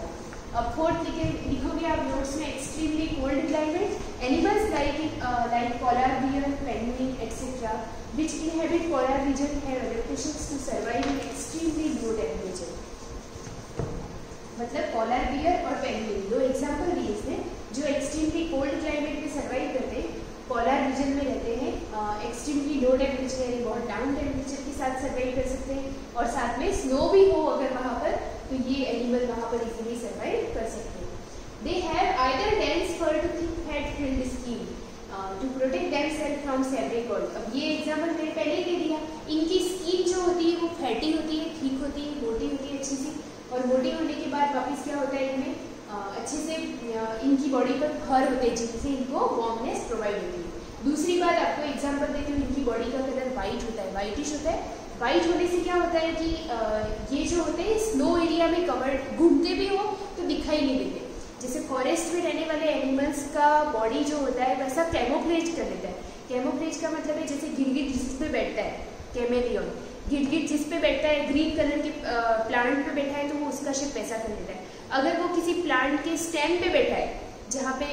अब 4th लिखोगे आप नोट्स में, extremely cold climate, animals like polar bear, penguin, etc. which inhabit polar region have adaptations to survive in extremely low temperature. मतलब पोलर बियर और पेंगुइन दो एग्जाम्पल दिए इसने, जो एक्सट्रीमली कोल्ड क्लाइमेट में सर्वाइव करते हैं, पोलर रीजन में रहते हैं, एक्सट्रीमली लो टेम्परेचर यानी बहुत डाउन टेम्परेचर के साथ सर्वाइव कर सकते हैं, और साथ में स्नो भी हो अगर वहाँ पर तो ये एनिमल वहाँ पर इजीली सर्वाइव कर सकते हैं। They have either dense fur to thick fat filled skin to protect themselves from severe cold. अब ये एग्जाम्पल मैंने पहले ही दे दिया, इनकी स्किन जो होती है वो फैटी होती है, ठीक होती है, मोटी होती है अच्छी सी, और मोटी होने के बाद वापस क्या होता है इनमें अच्छे से इनकी बॉडी पर फर होते हैं जिनसे इनको वार्मनेस प्रोवाइड होती है। दूसरी बात आपको एग्जांपल देती हूँ, इनकी बॉडी का कलर वाइट होता है, वाइटिश होता है। वाइट होने से क्या होता है कि ये जो होते हैं स्नो एरिया में कवर्ड, घूमते भी हो तो दिखाई नहीं देते। जैसे फॉरेस्ट में रहने वाले एनिमल्स का बॉडी जो होता है वैसा कैमोफ्लेज कर लेता है। कैमोफ्लेज का मतलब है जैसे गिरगिट जिस पे बैठता है, कैमेलियन, गिरगिट जिस पे बैठता है, ग्रीन कलर के प्लांट पे बैठा है तो वो उसका शेप वैसा कर लेता है। अगर वो किसी प्लांट के स्टेम पे बैठा है, जहाँ पे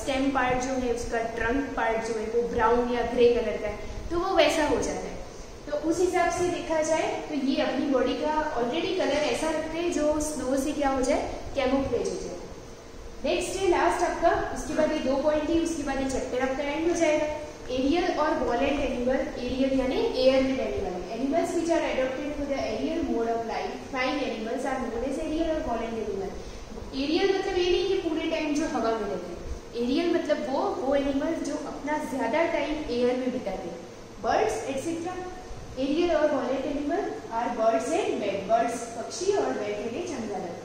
स्टेम पार्ट जो है उसका ट्रंक पार्ट जो है वो ब्राउन या ग्रे कलर का है, तो वो वैसा हो जाता है। तो उस हिसाब से देखा जाए तो ये अपनी बॉडी का ऑलरेडी कलर ऐसा रखते हैं जो स्नो से क्या हो जाए, कैमोफ्लेज हो जाए। नेक्स्ट है लास्ट आपका, उसके बाद ये 2 पॉइंट ही, उसके बाद ये चैप्टर आपका एंड हो जाएगा। एरियल और वॉलेंट एनिमल, एरियल यानी एयर में रहने वाले animals which are adopted for the aerial mode of life, flying animals are known as aerial और वॉलेंट एनिमल। एरियल मतलब ये नहीं कि पूरे टाइम जो हवा में रहते हैं, एरियल मतलब वो एनिमल जो अपना ज्यादा टाइम एयर में बिताते हैं, बर्ड्स एटसेट्रा। एरियल और volant animal are birds and bats, birds पक्षी और बेड के लिए चमगादड़।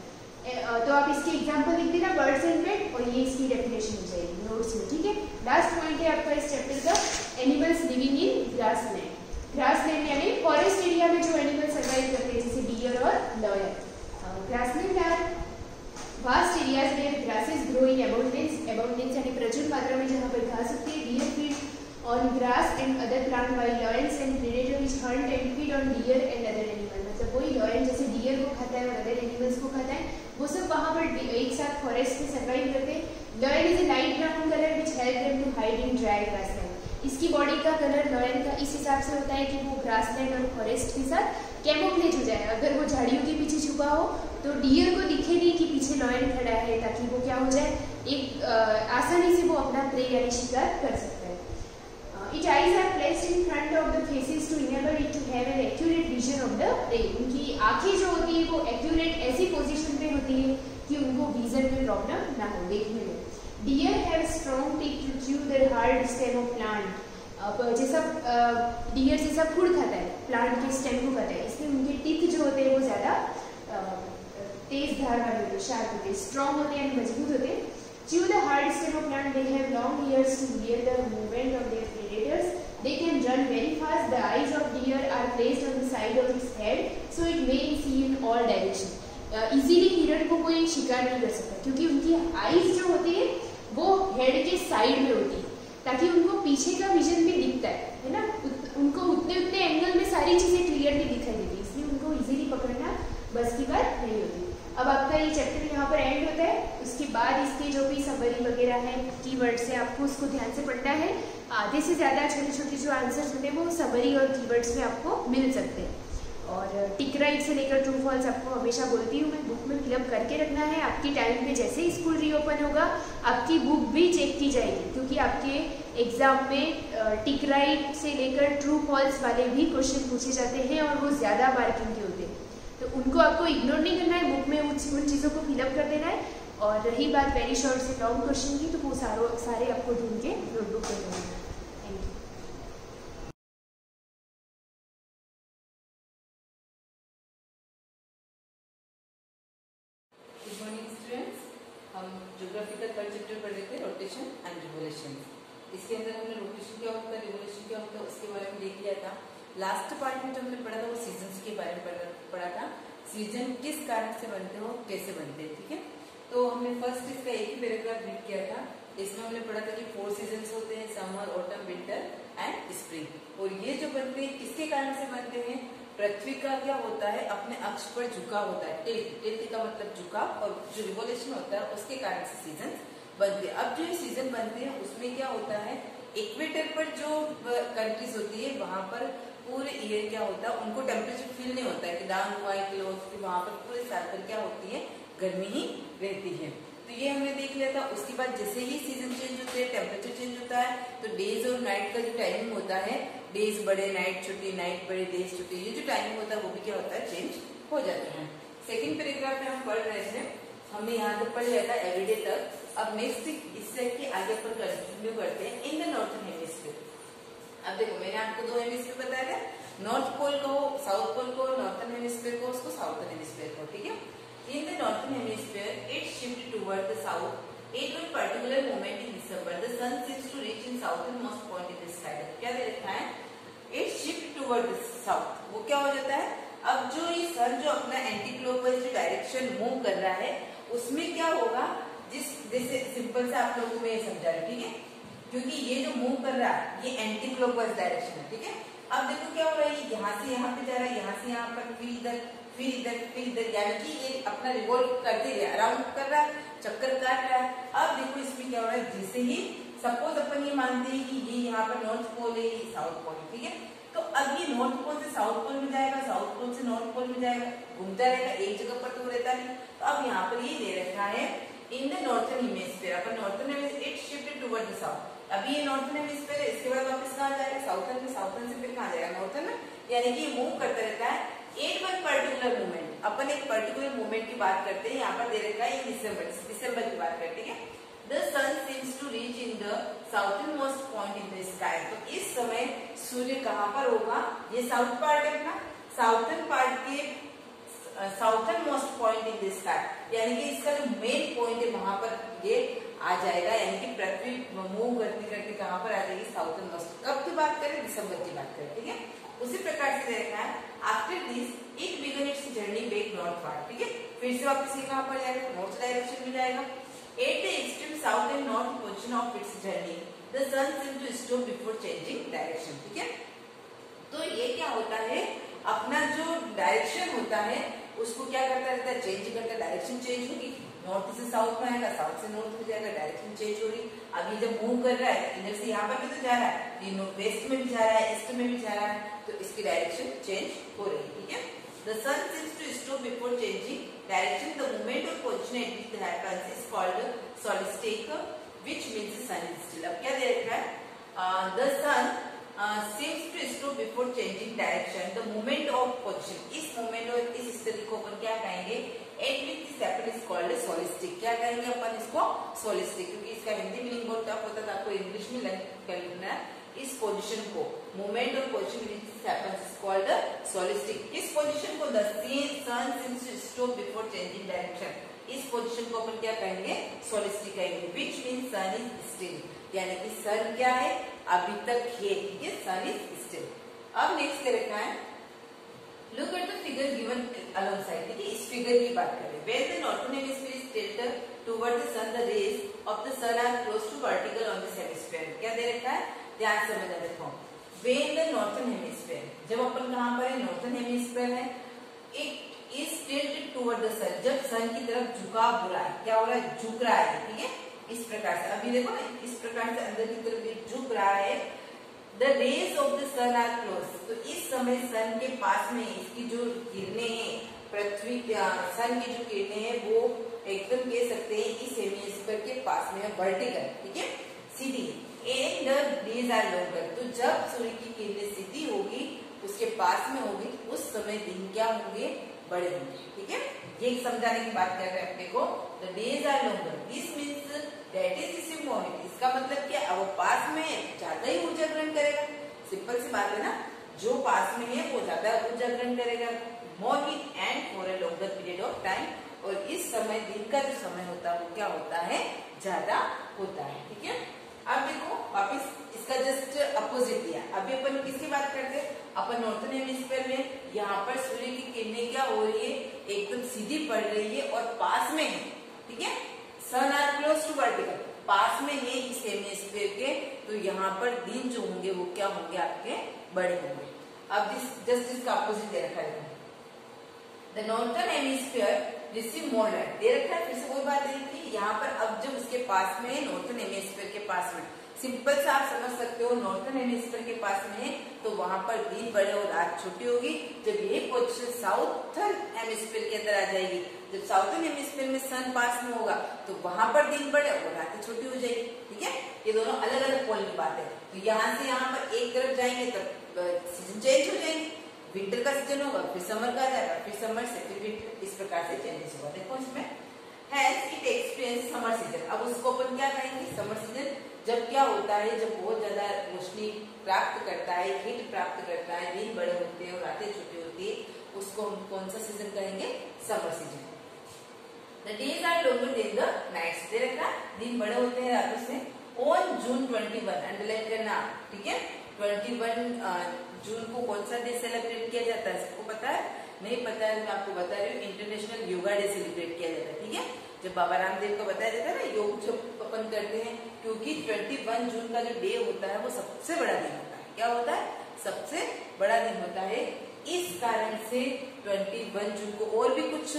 तो आप इसके एग्जांपल लिख देना, बर्ड्स एंड बेड, और ये इसकी डेफिनेशन हो जाएगी नोट्स में, ठीक है। लास्ट पॉइंट है आपका इस चैप्टर का, animals living in grassland. Grassland यानी फॉरेस्ट एरिया में जो एनिमल सर्वाइव करते हैं, जैसे डियर और lion. Grassland are vast areas where grasses grow in abundance यानी प्रचुर मात्रा में जहाँ पर घास होती है। Deer feed on grass and other plant while lions and predator which hunt and feed on deer and other animals। मतलब वही lion जैसे deer को खाता है और other animals को खाता है, वो सब वहाँ पर एक साथ forest में survive करते हैं। Lion is a light brown color which help them to hide in dry grassland। इसकी बॉडी का कलर lion का इस हिसाब से होता है कि वो grassland और forest के साथ कैमोफ्लेज हो जाए। अगर वो झाड़ियों के पीछे छुपा हो तो डियर को दिखे नहीं कि पीछे lion खड़ा है, ताकि वो क्या हो जाए, एक आसानी से वो अपना प्रे यानी शिकार कर सकता है। Its eyes are placed in front of the faces to enable it to have an accurate vision of the prey। उनकी आंखें जो होती है वो एक्यूरेट ऐसी पोजीशन पे होती है कि उनको विजन में प्रॉब्लम ना हो देखने में। Deer have strong teeth to chew the hard stem of plant। अब जैसा डियर जैसा फूड खाता है, प्लांट के स्टेम को खाता है, इसलिए उनके टीथ जो होते हैं वो ज्यादा तेज धार वाले होते हैं, शार्प होते हैं, स्ट्रॉन्ग होते हैं, मजबूत होते हैं। Chew the hard stem of plant, they have long ears to hear the movement of their predators। They can run very fast। The eyes of deer are placed on the side of its head, so it may see in all direction। Easily हिरण को कोई शिकार नहीं कर सकता क्योंकि उनकी eyes जो होती है वो हेड के साइड में होती है, ताकि उनको पीछे का विजन भी दिखता है ना, उनको उतने एंगल में सारी चीजें क्लियरली दिखाई देती है, इसलिए उनको इजीली पकड़ना बस की बात नहीं होती। अब आपका ये चैप्टर यहाँ पर एंड होता है, उसके बाद इसके जो भी समरी वगैरह है, कीवर्ड्स है, आपको उसको ध्यान से पढ़ना है। आधे से ज़्यादा छोटे छोटे जो आंसर्स होते हैं वो समरी और कीवर्ड्स में आपको मिल सकते हैं। और टिक राइट से लेकर ट्रू फॉल्स आपको हमेशा बोलती हूँ मैं, बुक में फिलअप करके रखना है। आपके टाइम पे जैसे ही स्कूल रीओपन होगा आपकी बुक भी चेक की जाएगी, क्योंकि आपके एग्जाम में टिक राइट से लेकर ट्रू फॉल्स वाले भी क्वेश्चन पूछे जाते हैं और वो ज़्यादा मार्किंग के होते हैं, तो उनको आपको इग्नोर नहीं करना है, बुक में उन चीज़ों को फिलअप कर देना है। और रही बात वेरी शॉर्ट से लॉन्ग क्वेश्चन की, तो वो सारे आपको ढूंढ के नोटबुक कर देना है। Thank you. Good morning students, हम ज्योग्राफी का थर्ड चैप्टर पढ़ रहे थे, रोटेशन एंड रिवोल्यूशन। इसके अंदर हमने रोटेशन क्या होता है, रिवोल्यूशन क्या होता है, उसके बारे में देख लिया था। लास्ट पार्ट में जो हमने पढ़ा था वो सीजन्स के बारे में पढ़ा था, सीजन किस कारण से बनते हो, कैसे बनते हैं, ठीक है। तो हमने फर्स्ट इसका एक ही पैराग्राफ रीड किया था। इसमें हमने पढ़ा था कि 4 सीजन्स होते हैं, summer, autumn, winter and spring. और ये जो बनते हैं किसके कारण से बनते हैं, पृथ्वी का क्या होता है, अपने अक्ष पर झुकाव होता है, टिल्ट का मतलब झुकाव, और जो रिवोल्यूशन होता है उसके कारण से सीजन बनते हैं। अब जो ये सीजन बनते हैं उसमें क्या होता है, इक्वेटर पर जो कंट्रीज होती है वहां पर पूरे ईयर क्या होता है, उनको टेम्परेचर फील नहीं होता है कि डाउन हुआ है कि लोग, वहां पर पूरे साल पर क्या होती है, गर्मी ही रहती है। तो ये हमने देख लिया था। उसके बाद जैसे ही सीजन चेंज होते हैं, टेम्परेचर चेंज होता है, तो डेज और नाइट का जो टाइमिंग होता है, डेज बड़े नाइट छोटी, नाइट बड़े डेज छोटी, ये जो टाइमिंग होता है वो भी क्या होता है, चेंज हो जाता है। सेकेंड पैराग्राफ में हम पढ़ रहे थे, हमने यहाँ तक पढ़ लिया था एवरीडे तक। अब नेक्स्ट इससे के आगे पर कंटिन्यू करते हैं इन द नॉर्थन हेमिस्फीयर। अब देखो मैंने आपको 2 हेमिस्फीयर बताया था, नॉर्थ पोल को, साउथ पोल को, नॉर्थन हेमिस्फीयर को, उसको साउथर्न हेमिस्फीयर को, ठीक है। In the northern hemisphere, it shifts toward the south. At one particular moment in December, the sun seems to reach in southernmost point in the sky. क्या दे रखा है, it shifts toward the south. वो क्या हो जाता है, अब जो ये सन जो अपना एंटी क्लॉकवाइज जो डायरेक्शन मूव कर रहा है उसमें क्या होगा, जैसे सिंपल से आप लोगों को मैं ये समझा रही हूँ, ठीक है, क्योंकि ये जो मूव कर रहा है ये एंटी क्लॉकवाइज डायरेक्शन है, ठीक है। अब देखो क्या हो रहा है, यहाँ से यहाँ पे जा रहा है, यहाँ से यहाँ पर, फिर इधर, फिर इधर, फिर इधर, यानी कि ये अपना रिवॉल्व करते रहा, राउंड कर रहा है, चक्कर काट रहा है। अब देखो इसमें क्या हो रहा है, जैसे ही सपोज अपन ये मानते हैं कि ये यहाँ पर नॉर्थ पोल है, ये साउथ पोल है, ठीक है। तो अब ये नॉर्थ पोल से साउथ पोल में जाएगा, साउथ पोल से नॉर्थ पोल में जाएगा, घूमता रहेगा, एक जगह पर तो रहता नहीं। तो अब यहाँ पर ये दे रखा है in the northern hemisphere, upon northern hemisphere it shifted toward the south. अभी ये नॉर्थन हेमिस्फीयर है, इसके बाद वापस कहाँ जाएगा, साउथर्न में, साउथर्न से फिर कहाँ जाएगा, नॉर्थन में, यानी कि मूव करता रहता है एट वन पर्टिकुलर मूवमेंट। अपन एक पर्टिकुलर मूवमेंट की बात करते हैं, यहाँ पर दे रखा है दिसंबर की बात करते हैं। The sun seems to reach in the southernmost point in the sky। तो इस समय सूर्य कहाँ पर होगा, ये साउथ पार्ट है अपना, साउथर्न पार्ट के southern most point in the sky, यानी कि इसका जो मेन पॉइंट है वहां पर ये आ जाएगा, यानी कि पृथ्वी मूव करते करते कहाँ पर आ जाएगी, साउथर्न मोस्ट। कब की बात करें, दिसंबर की बात करें, ठीक है। उसी प्रकार से देखा है after this it began it's journey back northward, ठीक है। फिर से वापस ये कहाँ पर जाएगा, नॉर्थ डायरेक्शन में जाएगा। At the extreme south and north position of its journey, the sun seems to stop before changing direction, ठीक है। तो ये क्या होता है, अपना जो डायरेक्शन होता है उसको क्या करता रहता है, चेंज करता है, डायरेक्शन चेंज होगी, नॉर्थ से साउथ में आएगा, साउथ से नॉर्थ में जाएगा, डायरेक्शन चेंज हो रही। अभी जब मूव कर रहा है इधर से यहाँ पर भी तो जा रहा है, वेस्ट में भी जा रहा है, ईस्ट में भी जा रहा है, तो इसकी डायरेक्शन चेंज हो रही है, ठीक है। The sun seems to stop before changing direction. The moment or position at which it happens is called solstice, which means the sun is still. अब क्या दे रखा है, the sun seems to stop before changing direction. The moment of position, इस moment और इस स्थिति को अपन क्या कहेंगे, at which this happens is called solstice। क्या कहेंगे अपन इसको, solstice, क्योंकि इसका हिंदी मीनिंग बहुत टफ होता था, आपको इंग्लिश में करना है। इस पोजीशन को, मोमेंट और position which happens is called solstice. इस पोजीशन को the sun seems to stop before changing direction, इस पोजीशन को अपन क्या कहेंगे, सोलिस्टिक कहेंगे, which means sun is still, यानी कि सन क्या है, अभी तक है, ठीक है, सन इज स्टिल। अब नेक्स्ट क्या रखा है, look at the figure given alongside, ठीक है, इस फिगर की बात करें। When the northern hemisphere is tilted toward the sun, the rays of the sun are close to vertical on this hemisphere. क्या दे रखा है, ध्यान से समझना, देखो वेन द नॉर्थन हेमिस्फीयर, जब अपन कहाँ पर है, नॉर्थन हेमिस्फीयर है, it is tilted toward the sun, जब सन की तरफ झुकाव हो रहा है, क्या हो रहा है, झुक रहा है, ठीक है, इस प्रकार से। अभी देखो ना, इस प्रकार से अंदर की तरफ ये झुक रहा है। The rays of the sun are close, तो इस समय सन के पास में इसकी जो किरणें हैं, पृथ्वी सन की जो किरणें हैं वो एकदम कह सकते हैं इस हेमिस्फीयर के पास में, वर्टिकल, ठीक है, सीधी। And the days are longer, तो जब सूर्य की किरणें सीधी होगी, उसके पास में होगी, उस समय दिन क्या होंगे, बड़े होंगे, ठीक है। ये समझाने की बात कर रहे हैं अपने को, the days are longer, this means that is receive moment, इसका मतलब क्या, वो पास में ज्यादा ही ऊर्जा ग्रहण करेगा, सिंपल सी बात है ना, जो पास में है वो ज्यादा ऊर्जा ग्रहण करेगा, more heat and for a longer period of time, और इस समय दिन का जो समय होता है वो क्या होता है, ज्यादा होता है, ठीक है। अब देखो वापिस इसका जस्ट अपोजिट दिया, अभी अपन किसकी बात करते हैं, अपन नॉर्थन हेमिस्फीयर में, यहाँ पर सूर्य की किरणें क्या हो रही है, एकदम सीधी पड़ रही है और पास में है, ठीक है, सन आर क्लोज टू वर्टिकल, पास में है इस हेमिस्फीयर के, तो यहाँ पर दिन जो होंगे वो क्या होंगे, आपके बड़े होंगे। अब जस्ट इसका अपोजिट दे रखा है, the northern hemisphere receive more light, दे रखा है, फिर से वही बात है कि यहाँ पर अब जब उसके पास में है, नॉर्थन हेमिस्फीयर के पास में, सिंपल से आप समझ सकते हो, नॉर्थन हेमिस्फीयर के पास में है तो वहां पर दिन बड़े और रात छोटी होगी। जब ये पोजीशन साउथर्न हेमिस्फीयर के अंदर आ जाएगी, जब साउथर्न हेमिस्फीयर में सन पास में होगा तो वहां पर दिन बड़े और रातें छोटी हो जाएगी, ठीक है। ये दोनों अलग अलग पोल की बात है। तो यहाँ से यहाँ पर एक तरफ जाएंगे तब सीजन चेंज हो जाएंगे, विंटर का सीजन होगा, फिर समर का आ जाएगा, फिर समर से फिर विंटर, इस प्रकार से चेंजेस होगा। देखो इसमें has it experience summer season, अब उसको अपन क्या कहेंगे, समर सीजन। जब क्या होता है, जब बहुत ज्यादा रोशनी प्राप्त करता है, हीट प्राप्त करता है, दिन बड़े होते हैं और रातें छोटी होती है, उसको हम कौन सा सीजन कहेंगे, summer season. The days are longer than the nights, दे रखा दिन बड़े होते हैं रातों से। ऑन जून 21 अंडरलाइन करना, ठीक है, 21 जून को कौन सा डे सेलिब्रेट किया जाता है, सबको पता है? नहीं पता है मैं आपको बता रही हूँ, इंटरनेशनल योगा डे सेलिब्रेट किया जाता है, ठीक है। जब बाबा रामदेव को बताया जाता है ना योग जब अपन करते हैं, क्योंकि 21 जून का जो डे होता है वो सबसे बड़ा दिन होता है। क्या होता है? सबसे बड़ा दिन होता है। इस कारण से 21 जून को, और भी कुछ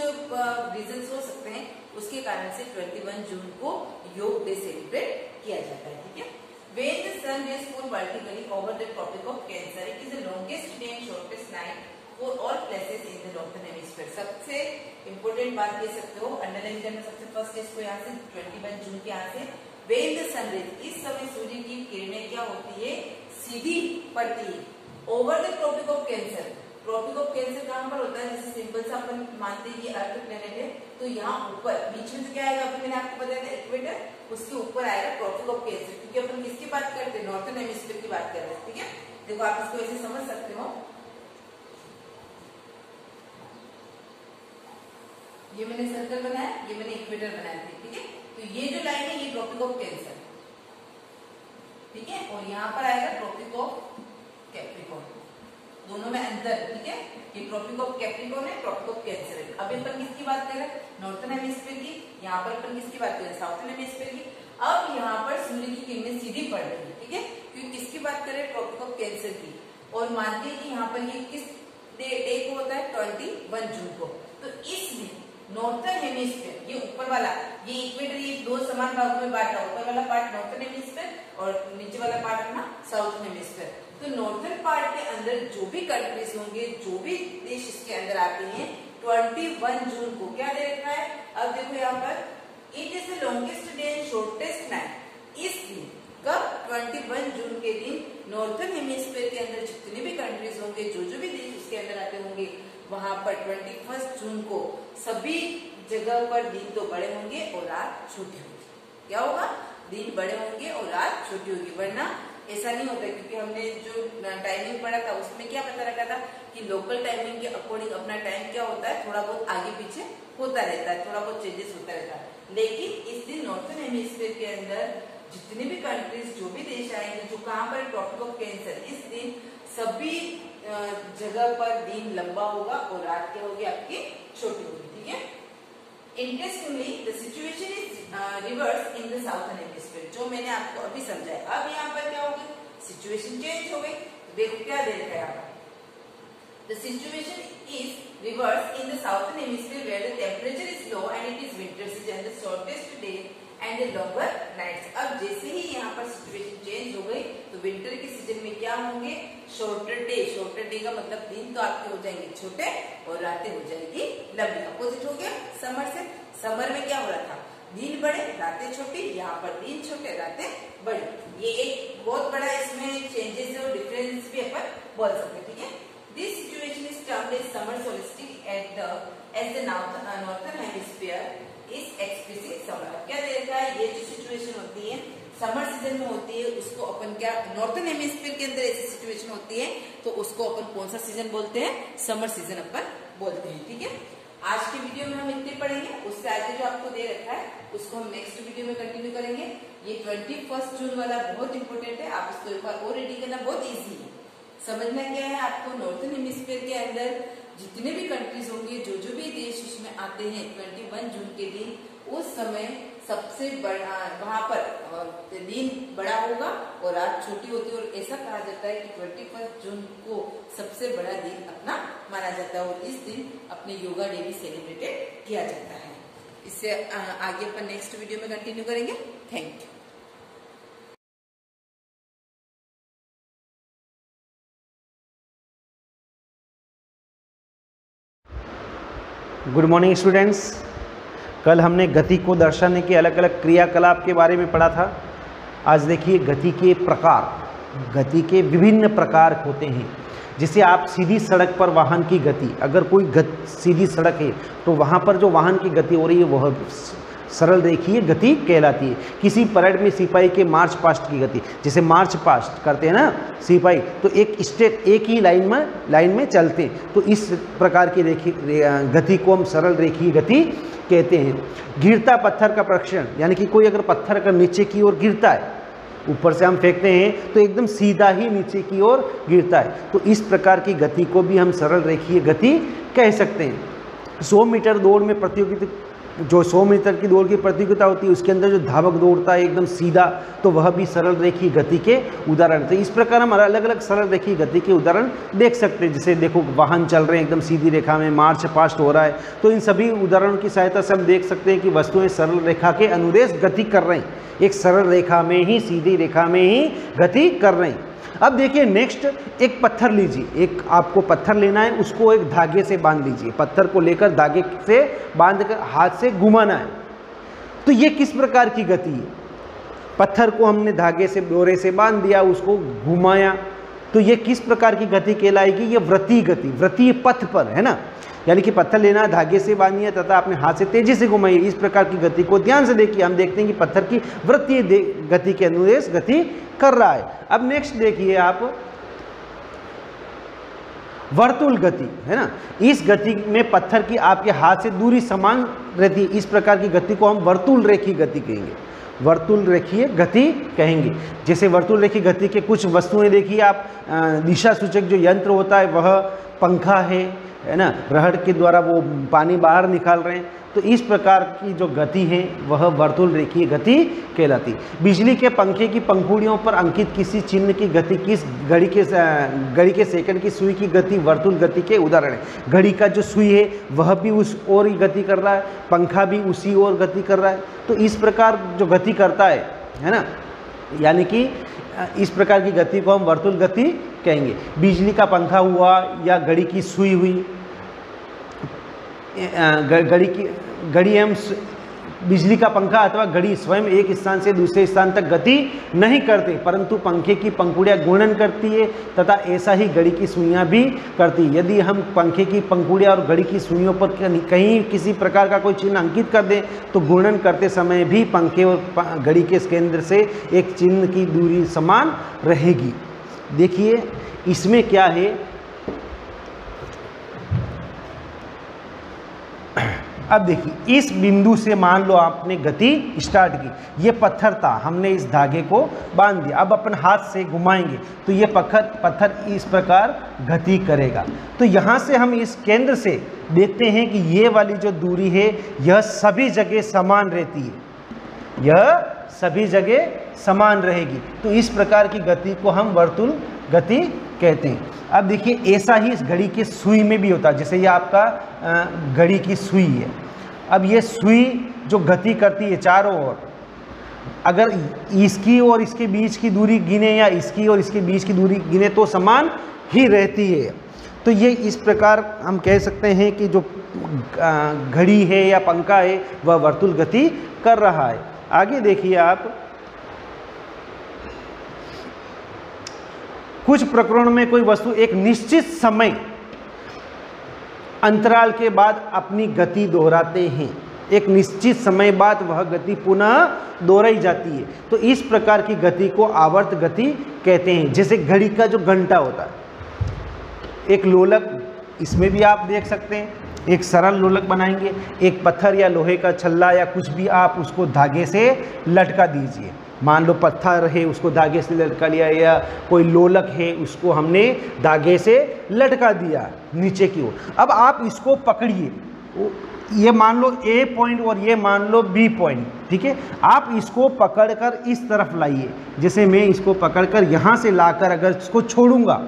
रीजंस हो सकते हैं, उसके कारण से 21 जून को योग डे सेलिब्रेट किया जाता है। ठीक है। When the sun rays fall vertically over the Tropic of Cancer, it is the longest day and shortest night for all places in the northern hemisphere. सबसे इम्पोर्टेंट बात कह सकते हो, अंडरलाइन करना सबसे फर्स्ट इसको यहाँ से 21 जून के यहाँ से When the sun rays, इस समय सूर्य की किरणें क्या होती है? सीधी पड़ती है over the tropic of cancer. Tropic of cancer कहाँ पर होता है? जैसे सिंपल सा अपन मानते हैं कि अर्थ प्लेनेट है, तो यहाँ ऊपर बीच में क्या आएगा? अभी मैंने आपको बताया था इक्वेटर, उसके ऊपर आएगा ट्रॉपिक ऑफ कैंसर, क्योंकि अपन किसकी बात करते हैं? नॉर्थन हेमिस्फीयर की बात कर रहे हैं। ठीक है। देखो आप इसको ऐसे समझ सकते हो, ये मैंने सर्कल बनाया, ये मैंने इक्वेटर बनाया था। ठीक है। तो ये जो लाइन है ये ट्रॉपिक ऑफ कैंसर, ठीक है, और यहाँ पर आएगा ट्रॉपिक ऑफ कैप्रिकॉर्न, दोनों में अंतर। ठीक है। ये ट्रॉपिक ऑफ कैप्रिकॉर्न है, ट्रॉपिक ऑफ कैंसर है। अब अपन किसकी बात कर रहे हैं? नॉर्थन हेमिस्फीयर की। यहाँ पर अपन किसकी बात कर रहे हैं? साउथर्न हेमिस्फीयर की। अब यहाँ पर सूर्य की किरणें सीधी पड़ रही है। ठीक है। क्योंकि किसकी बात कर रहे हैं? ट्रॉपिक ऑफ कैंसर की। और मानते हैं कि यहाँ पर ये किस डे को होता है? 21 जून को। तो इसलिए नॉर्थन हेमिस्फीयर, ये ऊपर वाला, ये इक्वेटर, ये दो समान भागों में बांटा, ऊपर वाला पार्ट नॉर्थन हेमिस्फीयर और नीचे वाला पार्ट अपना साउथर्न हेमिस्फीयर। तो नॉर्थन पार्ट के अंदर जो भी कंट्रीज होंगे, जो भी देश इसके अंदर आते हैं, 21 जून को क्या दे रखा है? अब देखो यहाँ पर it is the longest day and shortest night. इस दिन कब? 21 जून के दिन नॉर्थन हेमिस्फीयर के अंदर जितने भी कंट्रीज होंगे, जो भी देश उसके अंदर आते होंगे, वहां पर 21 जून को सभी जगह पर दिन तो बड़े होंगे और रात छोटी होगी। क्या होगा? दिन बड़े होंगे और रात छोटी होगी। वरना ऐसा नहीं होता, क्योंकि हमने जो टाइमिंग पढ़ा था उसमें क्या पता रखा था कि लोकल टाइमिंग के अकॉर्डिंग अपना टाइम क्या होता है? थोड़ा बहुत आगे पीछे होता रहता है, थोड़ा बहुत चेंजेस होता रहता है। लेकिन इस दिन नॉर्थन हेमिस्फीयर के अंदर जितने भी कंट्रीज, जो भी देश आएंगे, जो कहाँ पर ट्रॉपिक ऑफ कैंसर, इस दिन सभी जगह पर दिन लंबा होगा और रात क्या होगी? आपकी छोटी होगी। ठीक है। Interestingly the situation is reverse in the southern hemisphere, जो मैंने आपको अभी समझाया। अब यहाँ पर क्या होगी? सिचुएशन चेंज हो गई। देखो क्या दे रखा है यहाँ पर? The situation is reverse in the southern hemisphere where the temperature is low and it is winter season, the shortest day and the longer nights. अब जैसे ही यहाँ पर सिचुएशन चेंज हो गई, तो विंटर के सीजन में क्या होंगे? Shorter day. शॉर्टर डे का मतलब दिन तो आपके हो जाएंगे छोटे और रातें हो जाएगी लंबी। अपोजिट हो गया समर से। समर में क्या हो रहा था? दिन बड़े, रातें छोटी। यहाँ पर दिन छोटे, रातें बड़ी। ये एक बहुत बड़ा इसमें चेंजेस और डिफरेंस भी अपन बोल सकते। ठीक है। This situation is termed as summer solstice as the northern hemisphere is experiencing summer. क्या देता है? ये जो सिचुएशन होती है समर सीजन में होती है, उसको अपन क्या, नॉर्थन हेमिस्फीयर के अंदर ऐसी सिचुएशन होती है, तो उसको अपन कौन सा सीजन बोलते हैं? समर सीजन अपन बोलते हैं। ठीक है। आज की वीडियो में हम इतने पढ़ेंगे, उससे आगे जो आपको दे रखा है उसको हम नेक्स्ट वीडियो में कंटिन्यू करेंगे। ये 21 जून वाला बहुत इंपॉर्टेंट है, आप इसको एक बार और रेडी करना, बहुत ईजी है। समझना क्या है आपको? नॉर्थन हेमिस्फीयर के अंदर जितने भी कंट्रीज होंगे, जो भी देश उसमें आते हैं 21 जून के दिन, उस समय सबसे बड़ा वहां पर दिन बड़ा होगा और रात छोटी होती है। और ऐसा कहा जाता है कि 21 जून को सबसे बड़ा दिन अपना माना जाता है और इस दिन अपने योगा डे भी सेलिब्रेटेड किया जाता है। इससे आगे अपन नेक्स्ट वीडियो में कंटिन्यू करेंगे। Thank you. Good morning students. कल हमने गति को दर्शाने के अलग अलग क्रियाकलाप के बारे में पढ़ा था। आज देखिए गति के प्रकार, गति के विभिन्न प्रकार होते हैं। जैसे आप सीधी सड़क पर वाहन की गति, अगर कोई सीधी सड़क है तो वहाँ पर जो वाहन की गति हो रही है वह सरल रेखीय गति कहलाती है। किसी परेड में सिपाही के मार्च पास्ट की गति, जैसे मार्च पास्ट करते हैं ना सिपाही, तो एक ही लाइन में चलते हैं, तो इस प्रकार की गति को हम सरल रेखीय गति कहते हैं। गिरता पत्थर का प्रक्षण, यानी कि कोई अगर पत्थर अगर नीचे की ओर गिरता है, ऊपर से हम फेंकते हैं तो एकदम सीधा ही नीचे की ओर गिरता है, तो इस प्रकार की गति को भी हम सरल रेखीय गति कह सकते हैं। 100 मीटर दौड़ में जो 100 मीटर की दौड़ की प्रतियोगिता होती है उसके अंदर जो धावक दौड़ता है एकदम सीधा, तो वह भी सरल रेखीय गति के उदाहरण थे। इस प्रकार हम अलग अलग सरल रेखीय गति के उदाहरण देख सकते हैं। जैसे देखो वाहन चल रहे हैं एकदम सीधी रेखा में, मार्च पास्ट हो रहा है, तो इन सभी उदाहरणों की सहायता से हम देख सकते हैं कि वस्तुएं सरल रेखा के अनुरेश गति कर रहे हैं, एक सरल रेखा में ही, सीधी रेखा में ही गति कर रहे हैं। अब देखिए नेक्स्ट, एक पत्थर लीजिए, एक आपको पत्थर लेना है, उसको एक धागे से बांध लीजिए, पत्थर को लेकर धागे से बांधकर हाथ से घुमाना है। तो ये किस प्रकार की गति है? पत्थर को हमने धागे से, डोरे से बांध दिया, उसको घुमाया, तो ये किस प्रकार की गति कहलाएगी? ये वृत्तीय गति, वृत्तीय पथ पर है ना, यानी कि पत्थर लेना, धागे से बांधिए तथा अपने हाथ से तेजी से घुमाइए। इस प्रकार की गति को ध्यान से देखिए, हम देखते हैं कि पत्थर की वृत्तीय गति के अनुरेश गति कर रहा है। अब नेक्स्ट देखिए आप, वर्तुल गति है ना, इस गति में पत्थर की आपके हाथ से दूरी समान रहती है। इस प्रकार की गति को हम वर्तुल रेखीय गति कहेंगे, वर्तुल रेखीय गति कहेंगे। जैसे वर्तुल रेखीय गति के कुछ वस्तुएं देखिए आप, दिशा सूचक जो यंत्र होता है वह पंखा है ना, रहड़ के द्वारा वो पानी बाहर निकाल रहे हैं, तो इस प्रकार की जो गति है वह वर्तुल रेखीय गति कहलाती है। बिजली के पंखे की पंखुड़ियों पर अंकित किसी चिन्ह की गति किस घड़ी के सेकंड की सुई की गति वर्तुल गति के उदाहरण है। घड़ी का जो सुई है वह भी उस ओर ही गति कर रहा है, पंखा भी उसी ओर गति कर रहा है, तो इस प्रकार जो गति करता है ना, यानी कि इस प्रकार की गति को हम वर्तुल गति कहेंगे। बिजली का पंखा हुआ या घड़ी की सुई हुई, घड़ी एवं बिजली का पंखा अथवा घड़ी स्वयं एक स्थान से दूसरे स्थान तक गति नहीं करते, परंतु पंखे की पंखुड़ियाँ घूर्णन करती है तथा ऐसा ही घड़ी की सुइयाँ भी करती है। यदि हम पंखे की पंखुड़ियाँ और घड़ी की सुइयों पर कहीं किसी प्रकार का कोई चिन्ह अंकित कर दें तो घूर्णन करते समय भी पंखे और घड़ी के केंद्र से एक चिन्ह की दूरी समान रहेगी। देखिए इसमें क्या है, अब देखिए इस बिंदु से मान लो आपने गति स्टार्ट की, ये पत्थर था, हमने इस धागे को बांध दिया, अब अपन हाथ से घुमाएंगे तो ये पत्थर इस प्रकार गति करेगा। तो यहाँ से हम इस केंद्र से देखते हैं कि ये वाली जो दूरी है यह सभी जगह समान रहती है, यह सभी जगह समान रहेगी। तो इस प्रकार की गति को हम वर्तुल गति कहते हैं। अब देखिए ऐसा ही इस घड़ी के सुई में भी होता है, जैसे ये आपका घड़ी की सुई है। अब ये सुई जो गति करती है चारों ओर, अगर इसकी और इसके बीच की दूरी गिने या इसकी और इसके बीच की दूरी गिने तो समान ही रहती है। तो ये इस प्रकार हम कह सकते हैं कि जो घड़ी है या पंखा है वह वर्तुल गति कर रहा है। आगे देखिए आप, कुछ प्रकरणों में कोई वस्तु एक निश्चित समय अंतराल के बाद अपनी गति दोहराते हैं, एक निश्चित समय बाद वह गति पुनः दोहराई जाती है, तो इस प्रकार की गति को आवर्त गति कहते हैं। जैसे घड़ी का जो घंटा होता है, एक लोलक, इसमें भी आप देख सकते हैं, एक सरल लोलक बनाएंगे, एक पत्थर या लोहे का छल्ला या कुछ भी आप उसको धागे से लटका दीजिए। मान लो पत्थर है उसको धागे से लटका लिया, या कोई लोलक है उसको हमने धागे से लटका दिया नीचे की ओर। अब आप इसको पकड़िए, ये मान लो ए पॉइंट और ये मान लो बी पॉइंट, ठीक है। आप इसको पकड़कर इस तरफ लाइए, जैसे मैं इसको पकड़कर यहाँ से लाकर अगर इसको छोड़ूंगा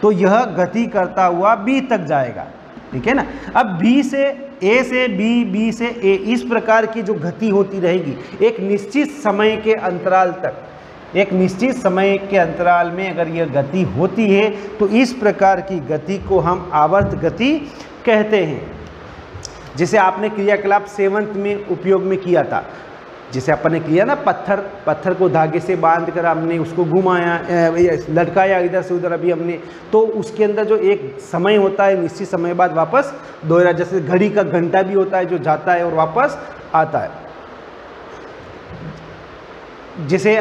तो यह गति करता हुआ बी तक जाएगा, ठीक है ना। अब बी से ए से बी, बी से ए, इस प्रकार की जो गति होती रहेगी एक निश्चित समय के अंतराल तक, एक निश्चित समय के अंतराल में अगर यह गति होती है तो इस प्रकार की गति को हम आवर्त गति कहते हैं। जैसे आपने क्रियाकलाप 7th में उपयोग में किया था, जैसे अपन ने किया ना, पत्थर को धागे से बांध कर हमने उसको घुमाया, लटकाया इधर से उधर, अभी हमने, तो उसके अंदर जो एक समय होता है निश्चित समय बाद वापस दोहरा, जैसे घड़ी का घंटा भी होता है जो जाता है और वापस आता है। जैसे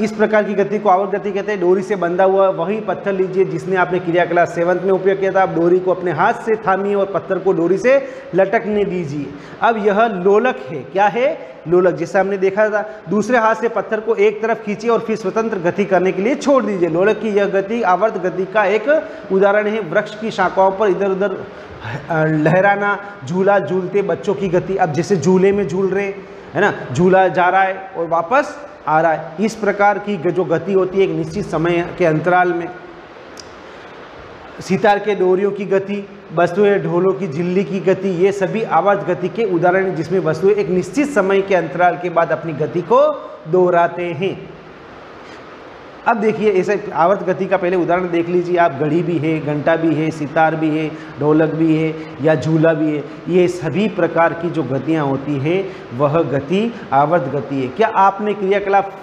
इस प्रकार की गति को आवर्त गति कहते हैं। डोरी से बंधा हुआ वही पत्थर लीजिए जिसने आपने क्रियाकलाप 7th में उपयोग किया था, आप डोरी को अपने हाथ से थामिए और पत्थर को डोरी से लटकने दीजिए। अब यह लोलक है, क्या है, लोलक। जैसे हमने देखा था, दूसरे हाथ से पत्थर को एक तरफ खींचिए और फिर स्वतंत्र गति करने के लिए छोड़ दीजिए। लोलक की यह गति आवर्त गति का एक उदाहरण है। वृक्ष की शाखाओं पर इधर उधर लहराना, झूला झूलते बच्चों की गति। अब जैसे झूले में झूल रहे है ना, झूला जा रहा है और वापस आ रहा है, इस प्रकार की जो गति होती है एक निश्चित समय के अंतराल में। सितार के डोरियों की गति, वस्तुएं ढोलों की झिल्ली की गति, ये सभी आवर्त गति के उदाहरण हैं जिसमें वस्तुएं एक निश्चित समय के अंतराल के बाद अपनी गति को दोहराते हैं। अब देखिए ऐसे आवर्त गति का पहले उदाहरण देख लीजिए आप। घड़ी भी है, घंटा भी है, सितार भी है, ढोलक भी है या झूला भी है। ये सभी प्रकार की जो गतियाँ होती है वह गति आवर्त गति है। क्या आपने क्रियाकलाप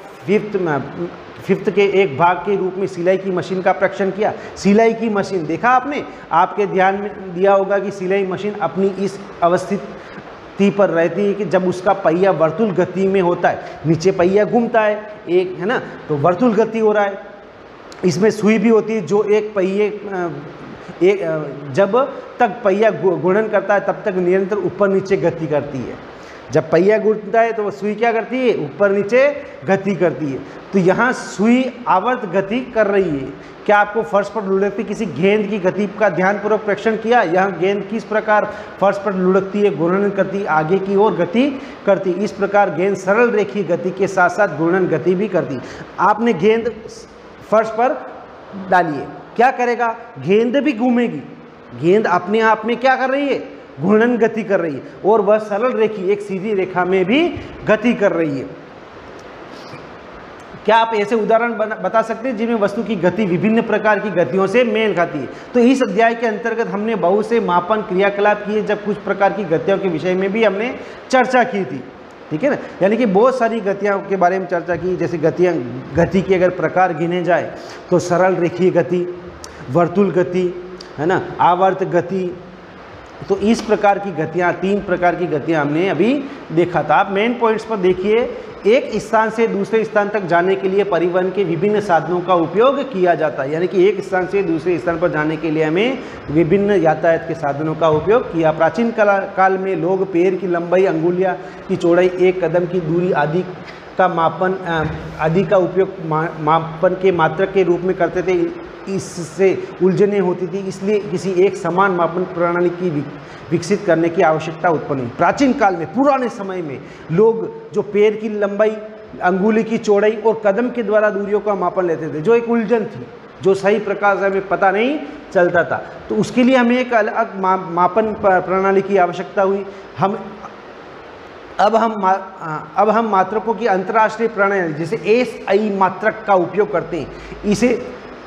फिफ्थ के एक भाग के रूप में सिलाई की मशीन का परीक्षण किया? सिलाई की मशीन देखा आपने? आपके ध्यान में दिया होगा कि सिलाई मशीन अपनी इस अवस्थिति पर रहती है कि जब उसका पहिया वर्तुल गति में होता है, नीचे पहिया घूमता है एक, है ना, तो वर्तुल गति हो रहा है। इसमें सुई भी होती है जो एक पहिए जब तक पहिया घूर्णन करता है तब तक निरंतर ऊपर नीचे गति करती है। जब पहिया घूमता है तो वो सुई क्या करती है? ऊपर नीचे गति करती है। तो यहाँ सुई आवर्त गति कर रही है। क्या आपको फर्श पर लुढ़कती किसी गेंद की गति का ध्यानपूर्वक परीक्षण किया? यहाँ गेंद किस प्रकार फर्श पर लुढ़कती है, घूर्णन करती है, आगे की ओर गति करती है। इस प्रकार गेंद सरल रेखीय गति के साथ साथ घूर्णन गति भी करती है। आपने गेंद फर्श पर डालिए, क्या करेगा? गेंद भी घूमेगी। गेंद अपने आप में क्या कर रही है? घूर्णन गति कर रही है और वह सरल रेखी एक सीधी रेखा में भी गति कर रही है। क्या आप ऐसे उदाहरण बता सकते हैं जिनमें वस्तु की गति विभिन्न प्रकार की गतियों से मेल खाती है? तो इस अध्याय के अंतर्गत हमने बहुत से मापन क्रियाकलाप किए, जब कुछ प्रकार की गतियों के विषय में भी हमने चर्चा की थी, ठीक है ना। यानी कि बहुत सारी गतियों के बारे में चर्चा की। जैसे गति के अगर प्रकार गिने जाए तो सरल रेखीय गति, वर्तुल गति, है ना, आवर्त गति। तो इस प्रकार की गतियाँ, 3 प्रकार की गतियाँ हमने अभी देखा था। आप मेन पॉइंट्स पर देखिए। एक स्थान से दूसरे स्थान तक जाने के लिए परिवहन के विभिन्न साधनों का उपयोग किया जाता है। यानी कि एक स्थान से दूसरे स्थान पर जाने के लिए हमें विभिन्न यातायात के साधनों का उपयोग किया। प्राचीन काल में लोग पैर की लंबाई, अंगुलियां की चौड़ाई, एक कदम की दूरी आदि का मापन आदि का उपयोग मापन के मात्रक के रूप में करते थे। इससे उलझने होती थी, इसलिए किसी एक समान मापन प्रणाली की विकसित करने की आवश्यकता उत्पन्न हुई। प्राचीन काल में, पुराने समय में लोग जो पैर की लंबाई, अंगुली की चौड़ाई और कदम के द्वारा दूरियों का मापन लेते थे, जो एक उलझन थी, जो सही प्रकार से हमें पता नहीं चलता था। तो उसके लिए हमें एक अलग मापन प्रणाली की आवश्यकता हुई। अब हम मात्रकों की अंतर्राष्ट्रीय प्रणाली जैसे SI मात्रक का उपयोग करते हैं। इसे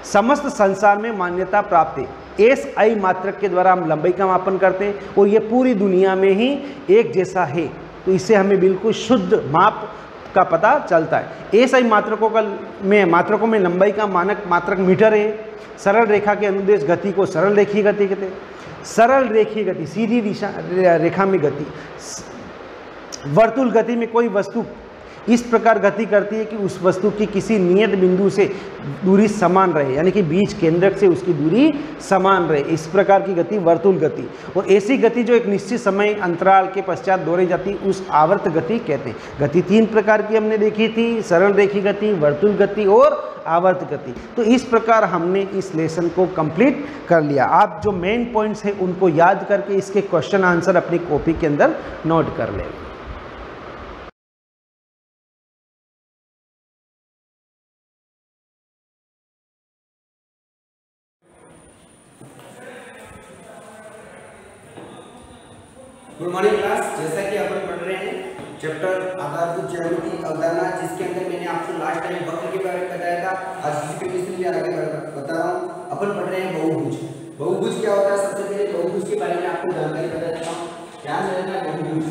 समस्त संसार में मान्यता प्राप्त है। SI मात्रक के द्वारा हम लंबाई का मापन करते हैं और ये पूरी दुनिया में ही एक जैसा है। तो इससे हमें बिल्कुल शुद्ध माप का पता चलता है। SI मात्रकों में लंबाई का मानक मात्रक मीटर है। सरल रेखा के अनुदेश गति को सरल रेखीय गति कहते हैं। सरल रेखीय गति, सीधी दिशा रेखा में गति। वर्तुल गति में कोई वस्तु इस प्रकार गति करती है कि उस वस्तु की किसी नियत बिंदु से दूरी समान रहे, यानी कि बीज केंद्रक से उसकी दूरी समान रहे। इस प्रकार की गति वर्तुल गति। और ऐसी गति जो एक निश्चित समय अंतराल के पश्चात दोहराई जाती उस आवर्त गति कहते हैं। गति 3 प्रकार की हमने देखी थी, सरल रेखीय गति, वर्तुल गति और आवर्त गति। तो इस प्रकार हमने इस लेसन को कंप्लीट कर लिया। आप जो मेन पॉइंट्स हैं उनको याद करके इसके क्वेश्चन आंसर अपनी कॉपी के अंदर नोट कर लें। Good morning class. जैसा कि अपन पढ़ रहे हैं चैप्टर आधारभूत ज्यामिति अवधारणा, जिसके अंदर मैंने आपको लास्ट टाइम वक्र के बारे में बताया था। आज जिसके लिए आगे बता रहा हूँ। अपन पढ़ रहे हैं बहुभुज। बहुभुज क्या होता है? सबसे पहले बहुभुज के बारे में आपको जानकारी बता देता हूँ। ध्यान रखना, बहुभुज,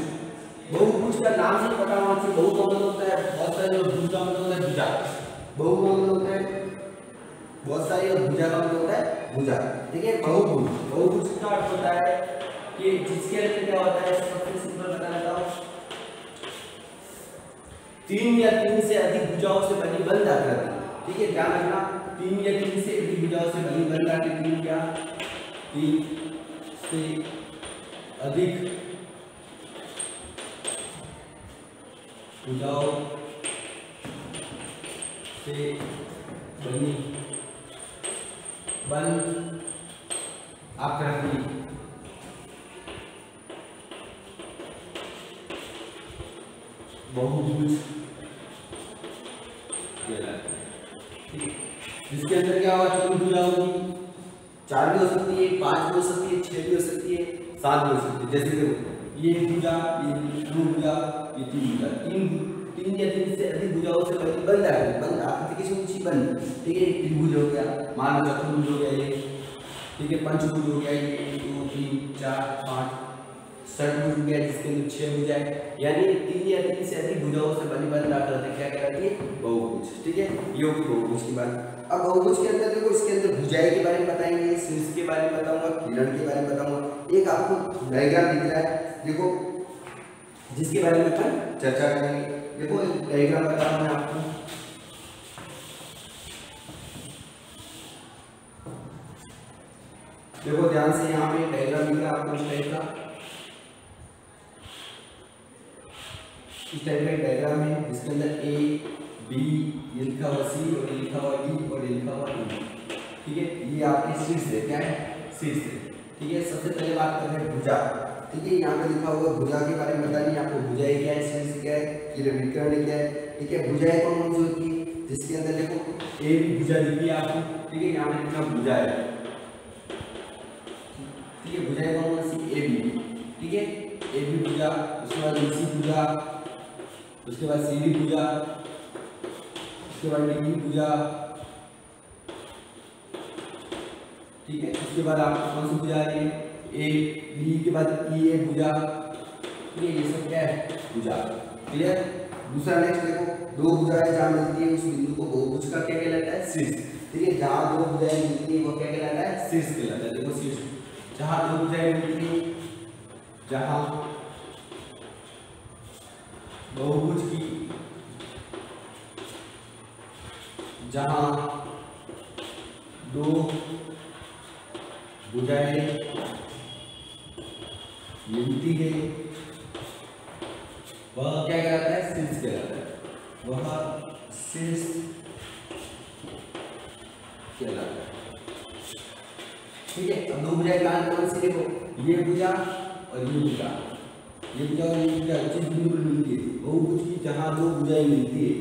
बहुभुज का नाम से पता होना चाहिए। बहु का मतलब होता है बहुत सारे और भुज का मतलब होता है भुजा। बहु का मतलब होता है बहुत सारी और भुजा का मतलब होता है भुजा। ठीक है, बहुभुज। बहुभुज का अर्थ होता है कि जिसके अंदर क्या होता है, सबसे सिंपल बता देता हूँ, 3 या 3 से अधिक भुजाओं से बनी बंद आकृति। ठीक है, ध्यान रखना, 3 या 3 से अधिक भुजाओं से बनी बंद आकृति। 3 से अधिक भुजाओं से बनी बन आकृति बहुभुज कहलाती है। ठीक है, जिसके अंदर क्या होगा, 3 भुजा होगी, 4 भी हो सकती है, 5 भी हो सकती है, 6 भी हो सकती है, 7 भी हो सकती है। जैसे देखो ये भुजा, ये 2 भुजा, ये 3 भुजा, 3 या 3 से अधिक भुजाओं से बन जाएगा, बन आकृति किसी ऊंची बन। ठीक है, त्रिभुज हो गया, मान लो चतुर्भुज हो गया ये, ठीक है, पंचभुज हो गया ये, 1 2 3 4 5, षटभुज हो गया जिसके अंदर 6 भुजाएं, यानी 3 या 3 से अधिक भुजाओं से बनी बन आकृति क्या कहलाती है, बहुभुज। ठीक है, ये होगी बहुभुज की बात। अब बहुभुज के अंदर देखो, इसके अंदर भुजाएं के बारे में बताएंगे, शीर्ष के बारे में बताऊंगा, किरण के बारे में बताऊंगा। एक आपको डायग्राम दिख रहा है, देखो, जिसके बारे में अपन चर्चा करेंगे। देखो एक डायग्राम बता रहा हूं मैं आपको, देखो ध्यान से, यहाँ पे डायग्राम दिख रहा है आपको इस टाइप का, इस टाइप का डायग्राम है जिसके अंदर ए बी, ये लिखा हुआ सी, और ये लिखा हुआ डी, और ये लिखा हुआ ई। ठीक है, ये आपके शीर्ष है, क्या है, शीर्ष है। ठीक है, सबसे पहले बात करते हैं भुजा। ठीक है, यहाँ पे लिखा हुआ भुजा के बारे में बतानी है आपको, भुजाएं क्या है, शीर्ष क्या है, विकर्ण क्या है। ठीक है, भुजाएं कौन कौन सी होती है, जिसके अंदर देखो ए बी भुजा दिखी है आपको। ठीक है, यहाँ पे लिखा भुजा है। ठीक है, भुजाएं कौन कौन सी, ए बी। ठीक है, ए बी भुजा, उसके बाद बी सी भुजा, उसके बाद सी डी भुजा, उसके बाद डी भुजा। ठीक है, उसके बाद आपको कौन सी भुजा आ रही है, ए बी के बाद ई ए भुजा। ठीक है, ये सब क्या है, भुजा। क्लियर। दूसरा नेक्स्ट देखो, 2 भुजाएं जहां मिलती है उस बिंदु को बहुभुज का क्या कहलाता है, शीर्ष। ठीक है, जहां 2 भुजाएं मिलती है वो क्या कहलाता है, शीर्ष कहलाता है। देखो शीर्ष, जहां 2 भुजाएं मिलती है, जहां बहुभुज की, जहां 2 भुजाएं मिलती है वह क्या कहलाता है, शीर्ष कहलाता है, वह शीर्ष कहलाता है। ठीक है, अब 2 भुजाएं कौन सी, देखो ये भुजा और ये भुजा, ये भुजा और ये भुजा जिस बिंदु पर मिलती है, बहुभुज की जहां 2 भुजाएं मिलती है,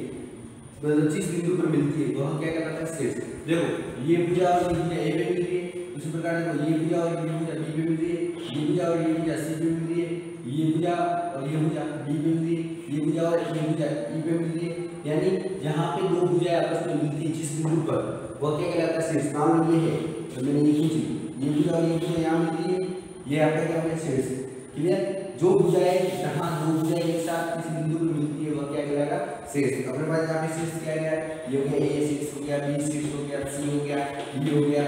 मतलब जिस बिंदु पर मिलती है वह क्या कहलाता है, शीर्ष। देखो ये भुजा और ये भुजा ए पे मिल रही है, उसी प्रकार देखो ये भुजा और ये भुजा बी पे मिल रही है, ये भुजा और ये भुजा सी पे मिल रही है, ये भुजा और ये भुजा डी पे मिल रही है, ये भुजा और ये भुजा ई पे मिल रही है। यानी जहाँ पे 2 भुजाएं आपस में मिलती है जिस बिंदु पर, वह क्या कहलाता है, शीर्ष। मान लो ये है, तो मैंने ये खींची, ये भुजा और ये भुजा यहाँ मिल रही है, ये आपका क्या है, शीर्ष। क्लियर। जो भुजाएं जहाँ 2 भुजाएं एक साथ किसी बिंदु पर मिलती है वह क्या कहलाएगा, शीर्ष। अपने पास यहाँ पे शीर्ष क्या है, ये हो गया ए शीर्ष हो गया, बी शीर्ष हो गया, सी हो गया, डी हो गया,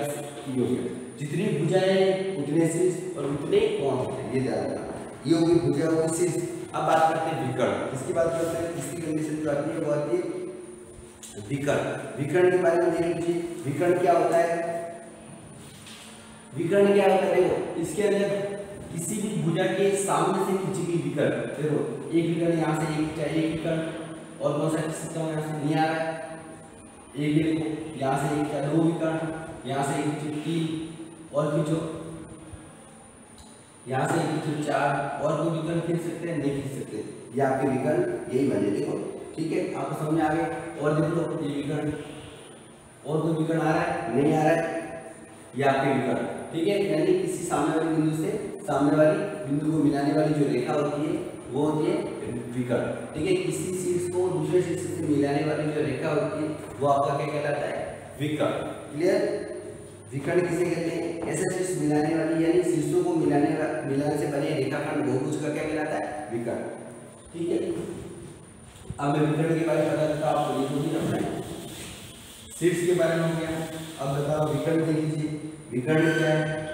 ई हो गया। जितनी भुजाएं उतने शीर्ष और उतने कोण होते हैं, ये ध्यान रखना। ये होगी भुजा और शीर्ष। अब बात करते हैं विकर्ण। इसकी बात करते हैं, इसकी कंडीशन जो आती है वो आती है विकर्ण। विकर्ण के बारे में देख लीजिए, विकर्ण क्या होता है, विकर्ण क्या होता है, देखो इसके अंदर किसी भी भुजा के सामने से खींची गई विकर्ण, देखो एक विकर्ण यहाँ से एक विकर्ण, और कौन सा खींच सकता हूँ, यहाँ से नहीं आ रहा है, एक ये देखो यहाँ से एक 2 विकर्ण, यहाँ से एक 3 और खींचो, यहाँ से एक खींचो 4, और कोई विकर्ण खींच सकते हैं, नहीं खींच सकते, ये आपके विकर्ण यही बने। देखो ठीक है, आपको समझ में आ गया। और देख लो ये विकर्ण, और कोई विकर्ण आ रहा है, नहीं आ रहा है, ये आपके विकर्ण। ठीक है, यानी किसी सामने वाले बिंदु से सामने वाली बिंदु को मिलाने वाली जो रेखा होती है वो होती है विकर्ण। ठीक है, किसी शीर्ष को दूसरे शीर्ष से मिलाने वाली जो रेखा होती है वो आपका क्या कहलाता है, विकर्ण। क्लियर। विकर्ण किसे कहते हैं, ऐसे शीर्ष मिलाने वाली, यानी शीर्षों को मिलाने से बने रेखाखंड बहुभुज का क्या कहलाता है, विकर्ण। ठीक है, अब मैं विकर्ण के बारे में बता देता हूं आपको। ये तो भी अपने शीर्ष के बारे में हो गया, अब बताओ विकर्ण देख लीजिए, विकर्ण क्या है।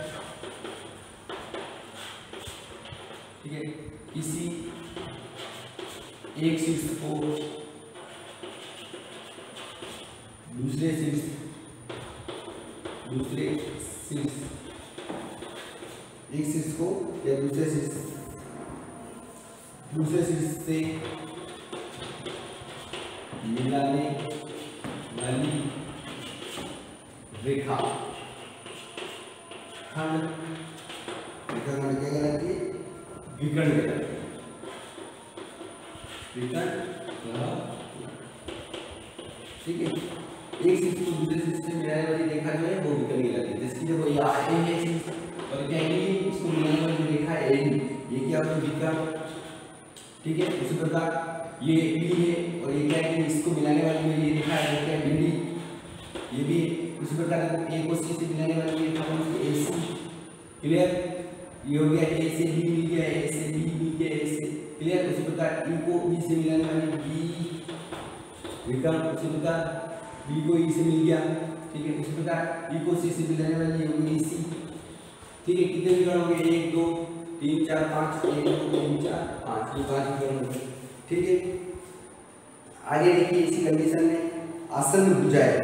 ठीक है, किसी एक शीर्ष को दूसरे शीर्ष एक शीर्ष को या दूसरे शीर्ष से मिलाने वाली रेखा खंड क्या कहलाती है? विकर्ण कहलाती है। विकर्ण, ठीक है। एक चीज को दूसरे चीज से मिलाने वाली रेखा जो है वो विकर्ण कहलाती है। जैसे देखो ये ए है चीज और क्या है इसको मिलाने वाली रेखा ए, ये क्या होता है? विकर्ण, ठीक है। उसी प्रकार ये बी है और ये क्या है इसको मिलाने वाली ये रेखा है क्या? बिंदी, ये भी उसी प्रकार ए को सी से मिलाने वाली रेखा है ए सी। क्लियर? ये हो गया ए से बी मिल गया, ए से बी मिल गया, ए से। क्लियर? उसी प्रकार ई को बी से मिलाने वाली बी विकर्ण, उसी प्रकार बी को ई से मिल गया, ठीक है। उसी प्रकार ई को सी से मिलाने वाली होगी सी, ठीक है। कितने विकर्ण हो गए? 1 2 3 4 5, 1 2 3 4 5, ये 5 विकर्ण हो गए, ठीक है। आगे देखिए इसी कंडीशन में आसन्न भुजाएं,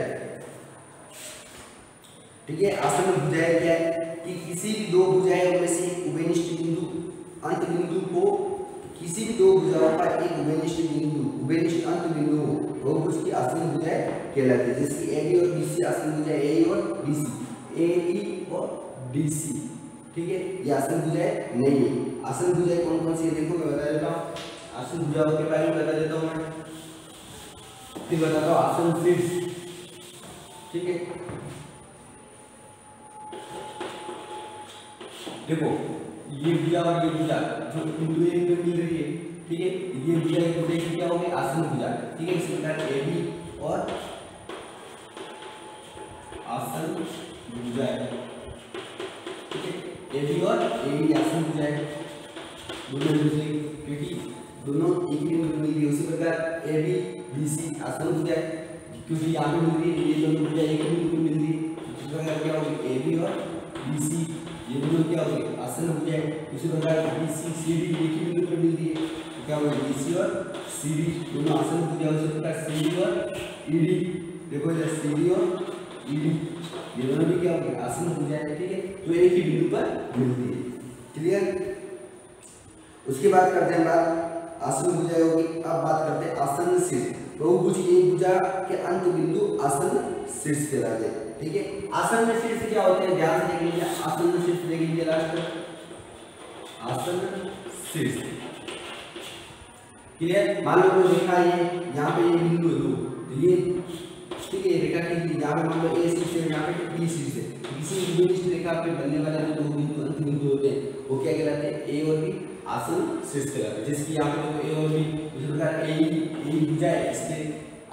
ठीक है। आसन्न भुजाएं क्या है कि किसी भी दो भुजाओं में से उभयनिष्ठ बिंदु अंत बिंदु को, किसी भी दो भुजाओं का एक उभयनिष्ठ बिंदु, उभयनिष्ठ अंत बिंदु हो वो उसकी आसन्न भुजाएं कहलाती है। जैसे ए बी और बी सी आसन्न भुजाएं ए और बी सी, ए बी और डी सी, ठीक है। ये आसन्न भुजाएं नहीं है। आसन्न भुजाएं कौन कौन सी है देखो मैं बता देता हूँ। आसन्न भुजाओं के बारे में बता देता हूँ मैं, फिर बताता हूँ आसन्न शीर्ष, ठीक है। देखो ये भुजा और ये भुजा जो बिंदु ए में मिल रही है, ठीक है। ये भुजा एक भुजा की क्या होगी? आसन्न भुजा, ठीक है। इसी प्रकार ए बी और आसन्न भुजा है, ठीक है। ए बी और ए बी आसन्न भुजा है दोनों दूसरे, क्योंकि दोनों एक ही बिंदु मिल रही है। उसी प्रकार ए बी बी सी आसन्न भुजा है, क्योंकि यहाँ पे मिल रही है, ये दोनों भुजा एक ही बिंदु मिल रही है। उसी प्रकार क्या होगी? ए बी और बी सी ये दोनों क्या हो गए? आसन्न भुजाएं। उसी प्रकार बी सी सी डी एक ही बिंदु पर मिल रही है, तो क्या होगा? बी सी और सी डी दोनों आसन्न भुजाएं। उसी प्रकार सी डी और ई डी, देखो इधर सी डी और ई डी ये दोनों भी क्या होंगे? आसन्न भुजाएं, ठीक है, जो एक ही बिंदु पर मिलती है। क्लियर? उसके बाद करते हैं बात आसन्न भुजाएं होगी। अब बात करते हैं आसन्न शीर्ष। बहुभुज एक भुजा के अंत बिंदु आसन्न शीर्ष कहलाते हैं, ठीक है। आसन्न शीर्ष क्या होते हैं? ध्यान से देख लीजिए। आसन्न शीर्ष देख लीजिए लास्ट में, आसन्न शीर्ष। क्लियर? मान लो कोई रेखा है, यहाँ पे ये बिंदु है 2, तो ये, ठीक है, रेखा के यहाँ पे मान लो ए शीर्ष है, यहाँ पे बी शीर्ष है। किसी उभयनिष्ठ रेखा पे बनने वाले जो दो बिंदु अंत बिंदु होते हैं वो क्या कहलाते हैं? ए और बी आसन्न शीर्ष कहलाते हैं। जैसे कि यहाँ पे देखो ए और बी, उसी प्रकार ए भुजा है, इसके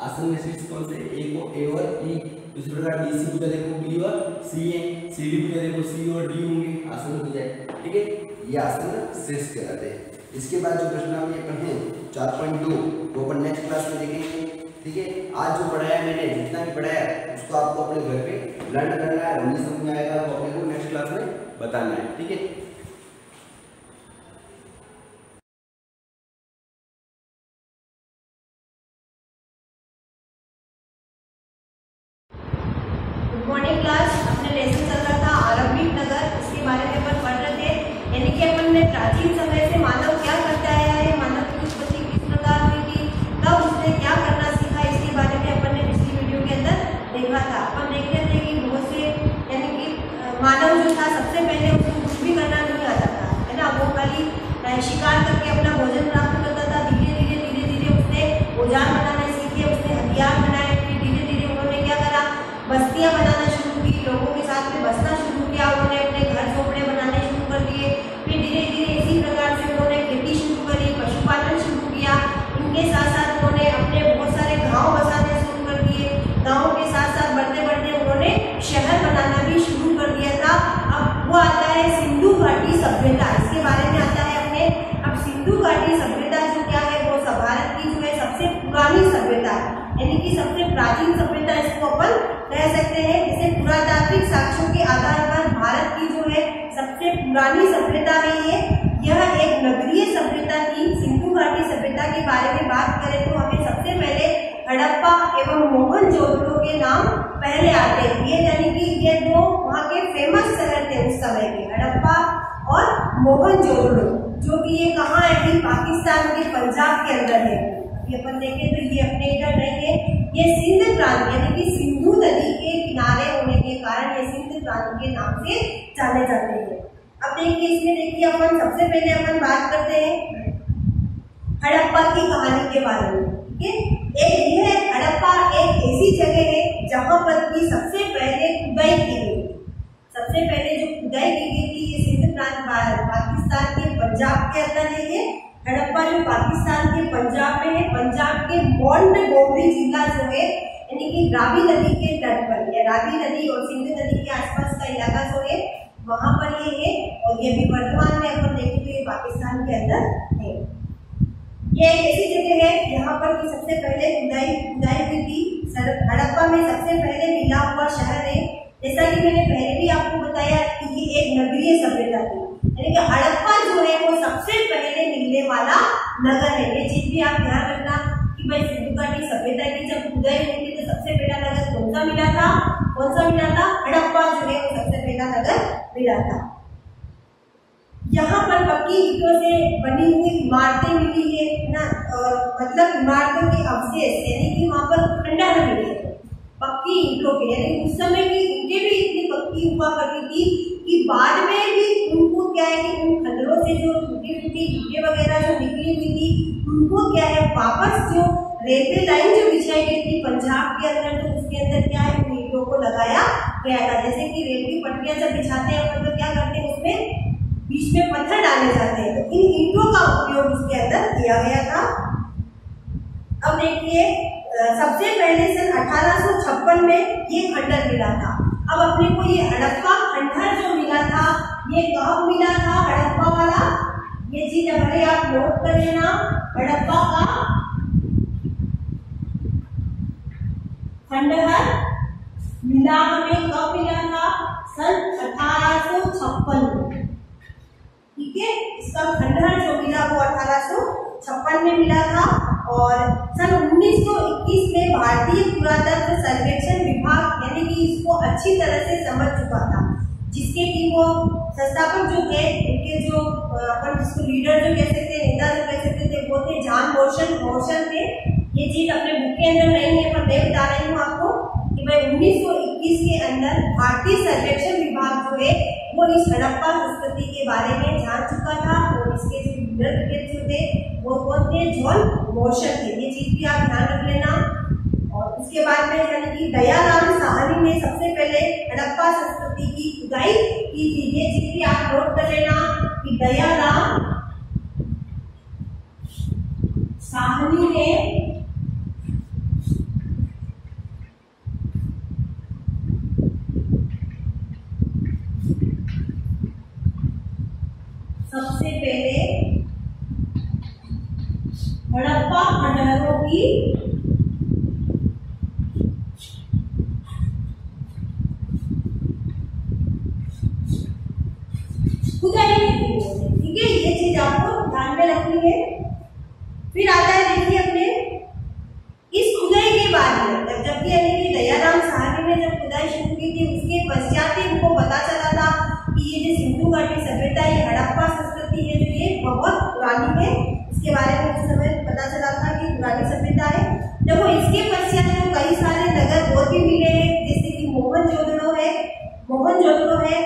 आसन्न शीर्ष कौन से? ए को ए और ई। इसी प्रकार बी सी भुजा देखो बी और सी है, सी डी भुजा देखो सी और डी होंगे, आसन्न भुजाएं, ठीक है। ये आसन्न शीर्ष कहलाते हैं। इसके बाद जो प्रश्नावली अपन है 4.2 वो अपन नेक्स्ट क्लास में देखेंगे, ठीक है। आज जो पढ़ाया मैंने, जितना भी पढ़ाया उसको आपको अपने घर पे लर्न करना है, नहीं समझ में आएगा तो अपने को नेक्स्ट क्लास में बताना है, ठीक है। मॉर्निंग क्लास अपने लेसन चल रहा था आरंभिक नगर, इसके बारे में अपन पढ़ रहे थे। यानी कि अपन ने प्राचीन समय से मानव क्या करता आया है, मानव की उत्पत्ति किस प्रकार हुई थी, तब उसने क्या करना सीखा, इसके बारे में अपन ने पिछली वीडियो के अंदर देखा था। अपन देख रहे थे कि बहुत से यानी कि मानव जो था सबसे पहले उसको कुछ भी करना नहीं आता था, है ना। वो खाली शिकार करके अपना भोजन प्राप्त करता था। धीरे धीरे उसने औजार बनाने सीखे, उसने हथियार बनाए, फिर धीरे धीरे उन्होंने क्या करा, बस्तियां बनाना शुरू की, लोगों के साथ में बसना शुरू किया, उन्होंने अपने घर झोपड़े बनाने शुरू कर दिए। फिर धीरे धीरे इसी प्रकार से उन्होंने खेती शुरू करी, पशुपालन शुरू किया। इनके साथ साथ उन्होंने अपने बहुत सारे गांव बसाने शुरू कर दिए। गांव के साथ साथ बढ़ते बढ़ते उन्होंने शहर बनाना भी शुरू कर दिया था। अब वो आता है सिंधु घाटी सभ्यता, इसके बारे में आता है अपने। अब सिंधु घाटी सभ्यता जो क्या है, वो भारत की जो है सबसे पुरानी सभ्यता है, यानी कि सबसे प्राचीन सभ्यता इसको अपन कह सकते हैं। जिसे पुरातात्विक साक्ष्यों के आधार पर भारत की जो है सबसे पुरानी सभ्यता है ये। यह एक नगरीय सभ्यता थी। सिंधु घाटी सभ्यता के बारे में बात करें तो हमें सबसे पहले हड़प्पा एवं मोहनजोदड़ो के नाम पहले आते हैं। ये यानी कि ये दो वहाँ के फेमस शहर थे उस समय के, हड़प्पा और मोहनजोदड़ो, जो कि ये कहाँ है? पाकिस्तान के पंजाब के अंदर है। ये अपन देखें तो ये अपने इधर नहीं है, ये सिंध प्रांत यानी कि सिंधु नदी के किनारे होने के कारण ये सिंध प्रांत के नाम से जाने जाते हैं। अब देखिए इसमें देखिए अपन सबसे पहले अपन बात करते हैं हड़प्पा की कहानी के बारे में। ठीक है, यह हड़प्पा एक ऐसी जगह है जहां पर की सबसे पहले खुदाई की गई। सबसे पहले जो खुदाई की गई थी ये सिंध प्रांत पाकिस्तान के पंजाब के अंदर है। ये हड़प्पा जो पाकिस्तान के पंजाब में है, पंजाब के मोंटगोमरी जिला जो है यानी कि रावी नदी के तट पर या रावी नदी और सिंध नदी के आसपास का इलाका जो है वहां पर ये है। और ये भी वर्तमान में अपन देखें तो ये पाकिस्तान के अंदर है। ये एक ऐसी जगह है यहाँ पर की सबसे पहले खुदाई हुई थी। हड़प्पा में सबसे पहले मिला हुआ शहर है। जैसा कि मैंने पहले भी आपको बताया कि ये एक नगरीय सभ्यता थी, यानी कि हड़प्पा जो है वो सबसे पहले मिलने वाला नगर है। ये चीज भी आप ध्यान रखना कि भाई सिंधु घाटी सभ्यता की जब खुदाई हुई थी तो सबसे पहला नगर कौन सा मिला था? हड़प्पा जो है वो सबसे पहला नगर मिला था। यहाँ पर पक्की ईंटों से बनी हुई इमारतें मिली है ना, और मतलब इमारतों के अवशेष यानी कि वहाँ पर खंडहर मिले पक्की ईंटों के। यानी उस समय की ईंटें भी इतनी पक्की हुआ करती थी कि बाद में भी उनको क्या है कि उन खंडरों से जो टूटी फूटी ईंटें वगैरह जो निकली हुई थी उनको क्या है वापस जो रेलवे लाइन जो बिछाई गई थी पंजाब के अंदर, तो उसके अंदर क्या है उन ईंटों को लगाया गया था। जैसे कि रेल की पटरियां जब बिछाते हैं अपन तो क्या करते हैं उसमें बीच में पत्थर डाले जाते हैं, तो इन ईंटों का उपयोग उसके अंदर किया गया था। अब देखिए सबसे पहले सन 1856 में ये खंडर मिला था। अब अपने को ये हड़प्पा खंडर जो मिला था ये कब मिला था? हड़प्पा वाला ये चीज हमारे आप नोट कर लेना। हड़प्पा का खंडहर मिला हमें कब मिला था? सन 1856 में। ठीक है, इसका खंडहर जो मिला वो 1856 में मिला था। और सन 1921 में भारतीय पुरातत्व सर्वेक्षण विभाग यानी कि इसको अच्छी तरह से समझ चुका था, जिसके कि वो संस्थापक जो थे उनके जो अपन जिसको लीडर जो कह सकते हैं, नेता जो कह सकते थे वो थे जॉन मॉर्शन थे। ये चीज अपने बुक के अंदर नहीं है पर मैं बता रही हूँ आपको कि भाई 1921 के अंदर भारतीय सर्वेक्षण विभाग जो है वो इस हड़प्पा संस्कृति के बारे में जान चुका था। और इसके जो लीडर जो थे वो कौन थे? जॉन मॉर्शन थे। ये चीज भी आप ध्यान रख लेना। और उसके बाद में यानी कि दयाराम साहनी ने सबसे पहले हड़प्पा संस्कृति की खुदाई की थी। ये चीज भी आप नोट कर लेना कि दयाराम साहनी ने सबसे पहले हड़प्पा खंडहरों की खुदाई की। ठीक है, ये चीज आपको ध्यान में रखनी है। फिर आता है देखिए अपने इस खुदाई के बारे में जबकि यानी कि दयाराम साहनी ने जब खुदाई शुरू की थी उसके पश्चात ही उनको पता चला था कि ये जो सिंधु घाटी सभ्यता ये हड़प्पा संस्कृति है जो ये बहुत पुरानी है। इसके बारे में उस समय पता चला था कि पुरानी सभ्यता है। देखो इसके पश्चात जो कई सारे नगर और भी मिले हैं जैसे कि मोहनजोदड़ो है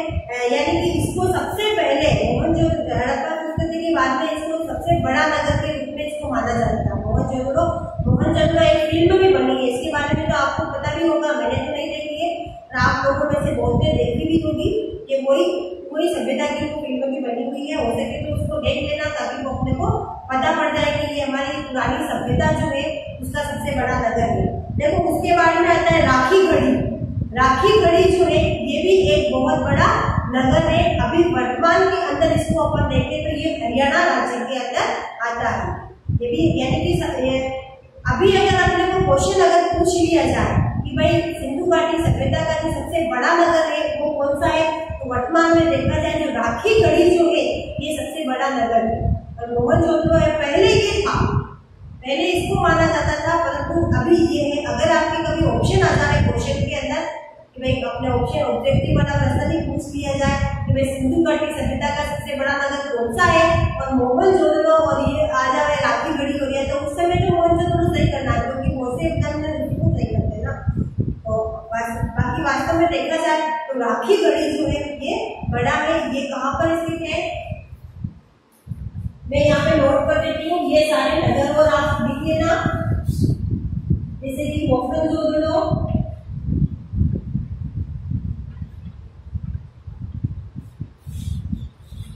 यानी कि इसको सबसे पहले मोहनजोदड़ो हड़प्पा संस्कृति के बाद में इसको सबसे बड़ा नगर के रूप में इसको माना जाता है। मोहनजोदड़ो एक फिल्म भी बनी है, इसके बारे में तो आपको पता भी होगा, मैंने तो नहीं देखी है और आप लोगों में से बहुत देर देखी भी होगी कि कोई सभ्यता की फिल्म भी बनी हुई है। हो सके तो उसको देख लेना ताकि वो अपने को पता पड़ जाए कि ये हमारी पुरानी सभ्यता जो है उसका सबसे बड़ा नगर है। देखो उसके बाद में आता है राखीगढ़ी जो है ये भी एक बहुत बड़ा नगर है। अभी वर्तमान के अंदर इसको अपन देखें तो ये हरियाणा राज्य के अंदर आता है। ये भी यानी कि अभी अगर अपने को क्वेश्चन अगर पूछ लिया जाए कि भाई सिंधु घाटी सभ्यता का जो सबसे बड़ा नगर है वो कौन सा है, तो वर्तमान में देखा जाए जो राखीगढ़ी जो है ये सबसे बड़ा नगर है। और मोहनजोदड़ो है पहले ये था, पहले इसको माना जाता था परंतु अभी ये है। अगर आपके कभी ऑप्शन आता है क्वेश्चन के अंदर कि भाई अपने ऑप्शन ऑब्जेक्टिव वाला प्रश्न ही पूछ लिया जाए कि भाई सिंधु घाटी सभ्यता का सबसे बड़ा नगर कौन सा है और मोहनजोदड़ो और ये आ जाए राखीगढ़ी हो गया, तो उस समय तो मोहनजोदड़ो देखा जाए तो राखीगढ़ी जो है ये बड़ा है। ये कहाँ पर स्थित है, मैं यहाँ पे नोट कर देती हूँ। ये सारे नगर और आप लिख लेना, जैसे कि मोहनजोदड़ो,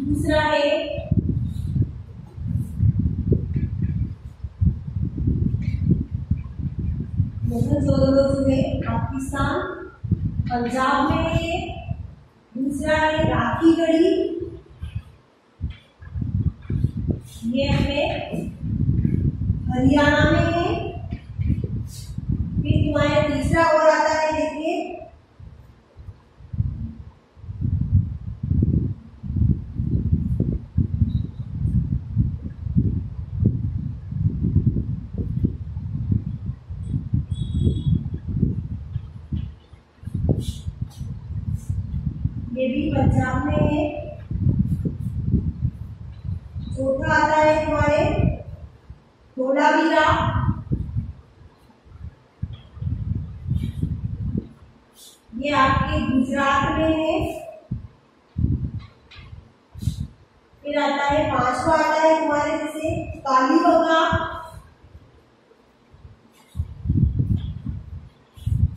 दूसरा है मोहनजोदड़ो जो है पाकिस्तान, पंजाब में है। दूसरा है राखीगढ़ी, ये हमें हरियाणा में है। फिर तुम्हारा तीसरा और आता है, देखिए ये भी पंजाब में है। चौथा आता है तुम्हारे धोलावीरा, ये आपके गुजरात में है। फिर आता है पांचवा आता है तुम्हारे जैसे कालीबंगा,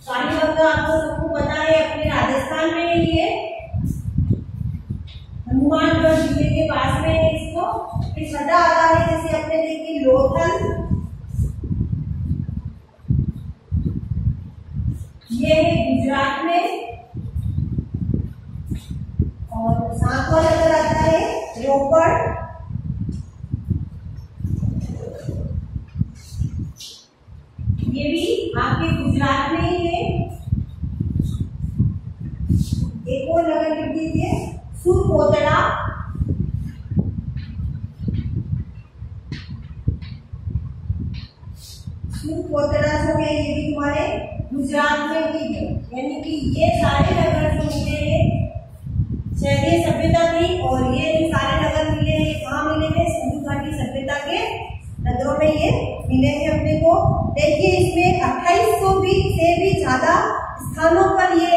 कालीबंगा आपको सबको पता है अपने राजस्थान में ही है, हनुमानगढ़ जिले के पास में है इसको। फिर छठा आता है जैसे अपने देखिए लोथल, ये है गुजरात में। और सातवां नगर आता है रोपड़, ये भी आपके गुजरात में ही है। एक और नगर लिख दीजिए सुरकोटड़ा, सुरकोटड़ा जो है ये भी तुम्हारे गुजरात में ही है। यानी कि ये सारे नगर जो मिले हैं शहरी सभ्यता की, और ये जो सारे नगर मिले हैं कहाँ मिले हैं, सिंधु घाटी सभ्यता के नगरों में ये मिले हैं अपने को। देखिए इसमें 2800 से भी ज्यादा स्थानों पर ये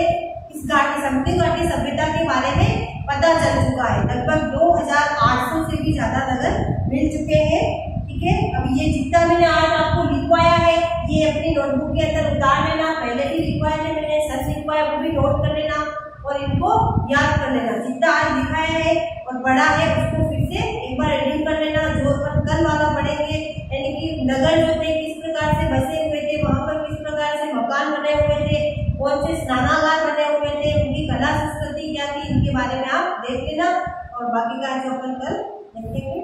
इस घाटी सिंधु घाटी सभ्यता के बारे में पता चल चुका है। लगभग 2800 से भी ज्यादा नगर मिल चुके हैं। ठीक है, अब ये जितना मैंने आज आपको लिखवाया है ये अपनी नोटबुक के अंदर उतार लेना। पहले भी लिखवाया है मैंने, सच लिखवाया वो भी नोट कर लेना और इनको याद कर लेना। जितना आज लिखाया है और पढ़ा है उसको फिर से एक बार रीडिंग कर लेना। जो पर कल वाला पढ़ेंगे, यानी कि नगर जो थे किस प्रकार से बसे हुए थे, वहां पर किस प्रकार से मकान बने हुए थे, कौन से स्नानागार बने हुए थे, उनकी कला संस्कृति क्या थी, इनके बारे में आप देख लेना। और बाकी का जो अपन कल देखेंगे।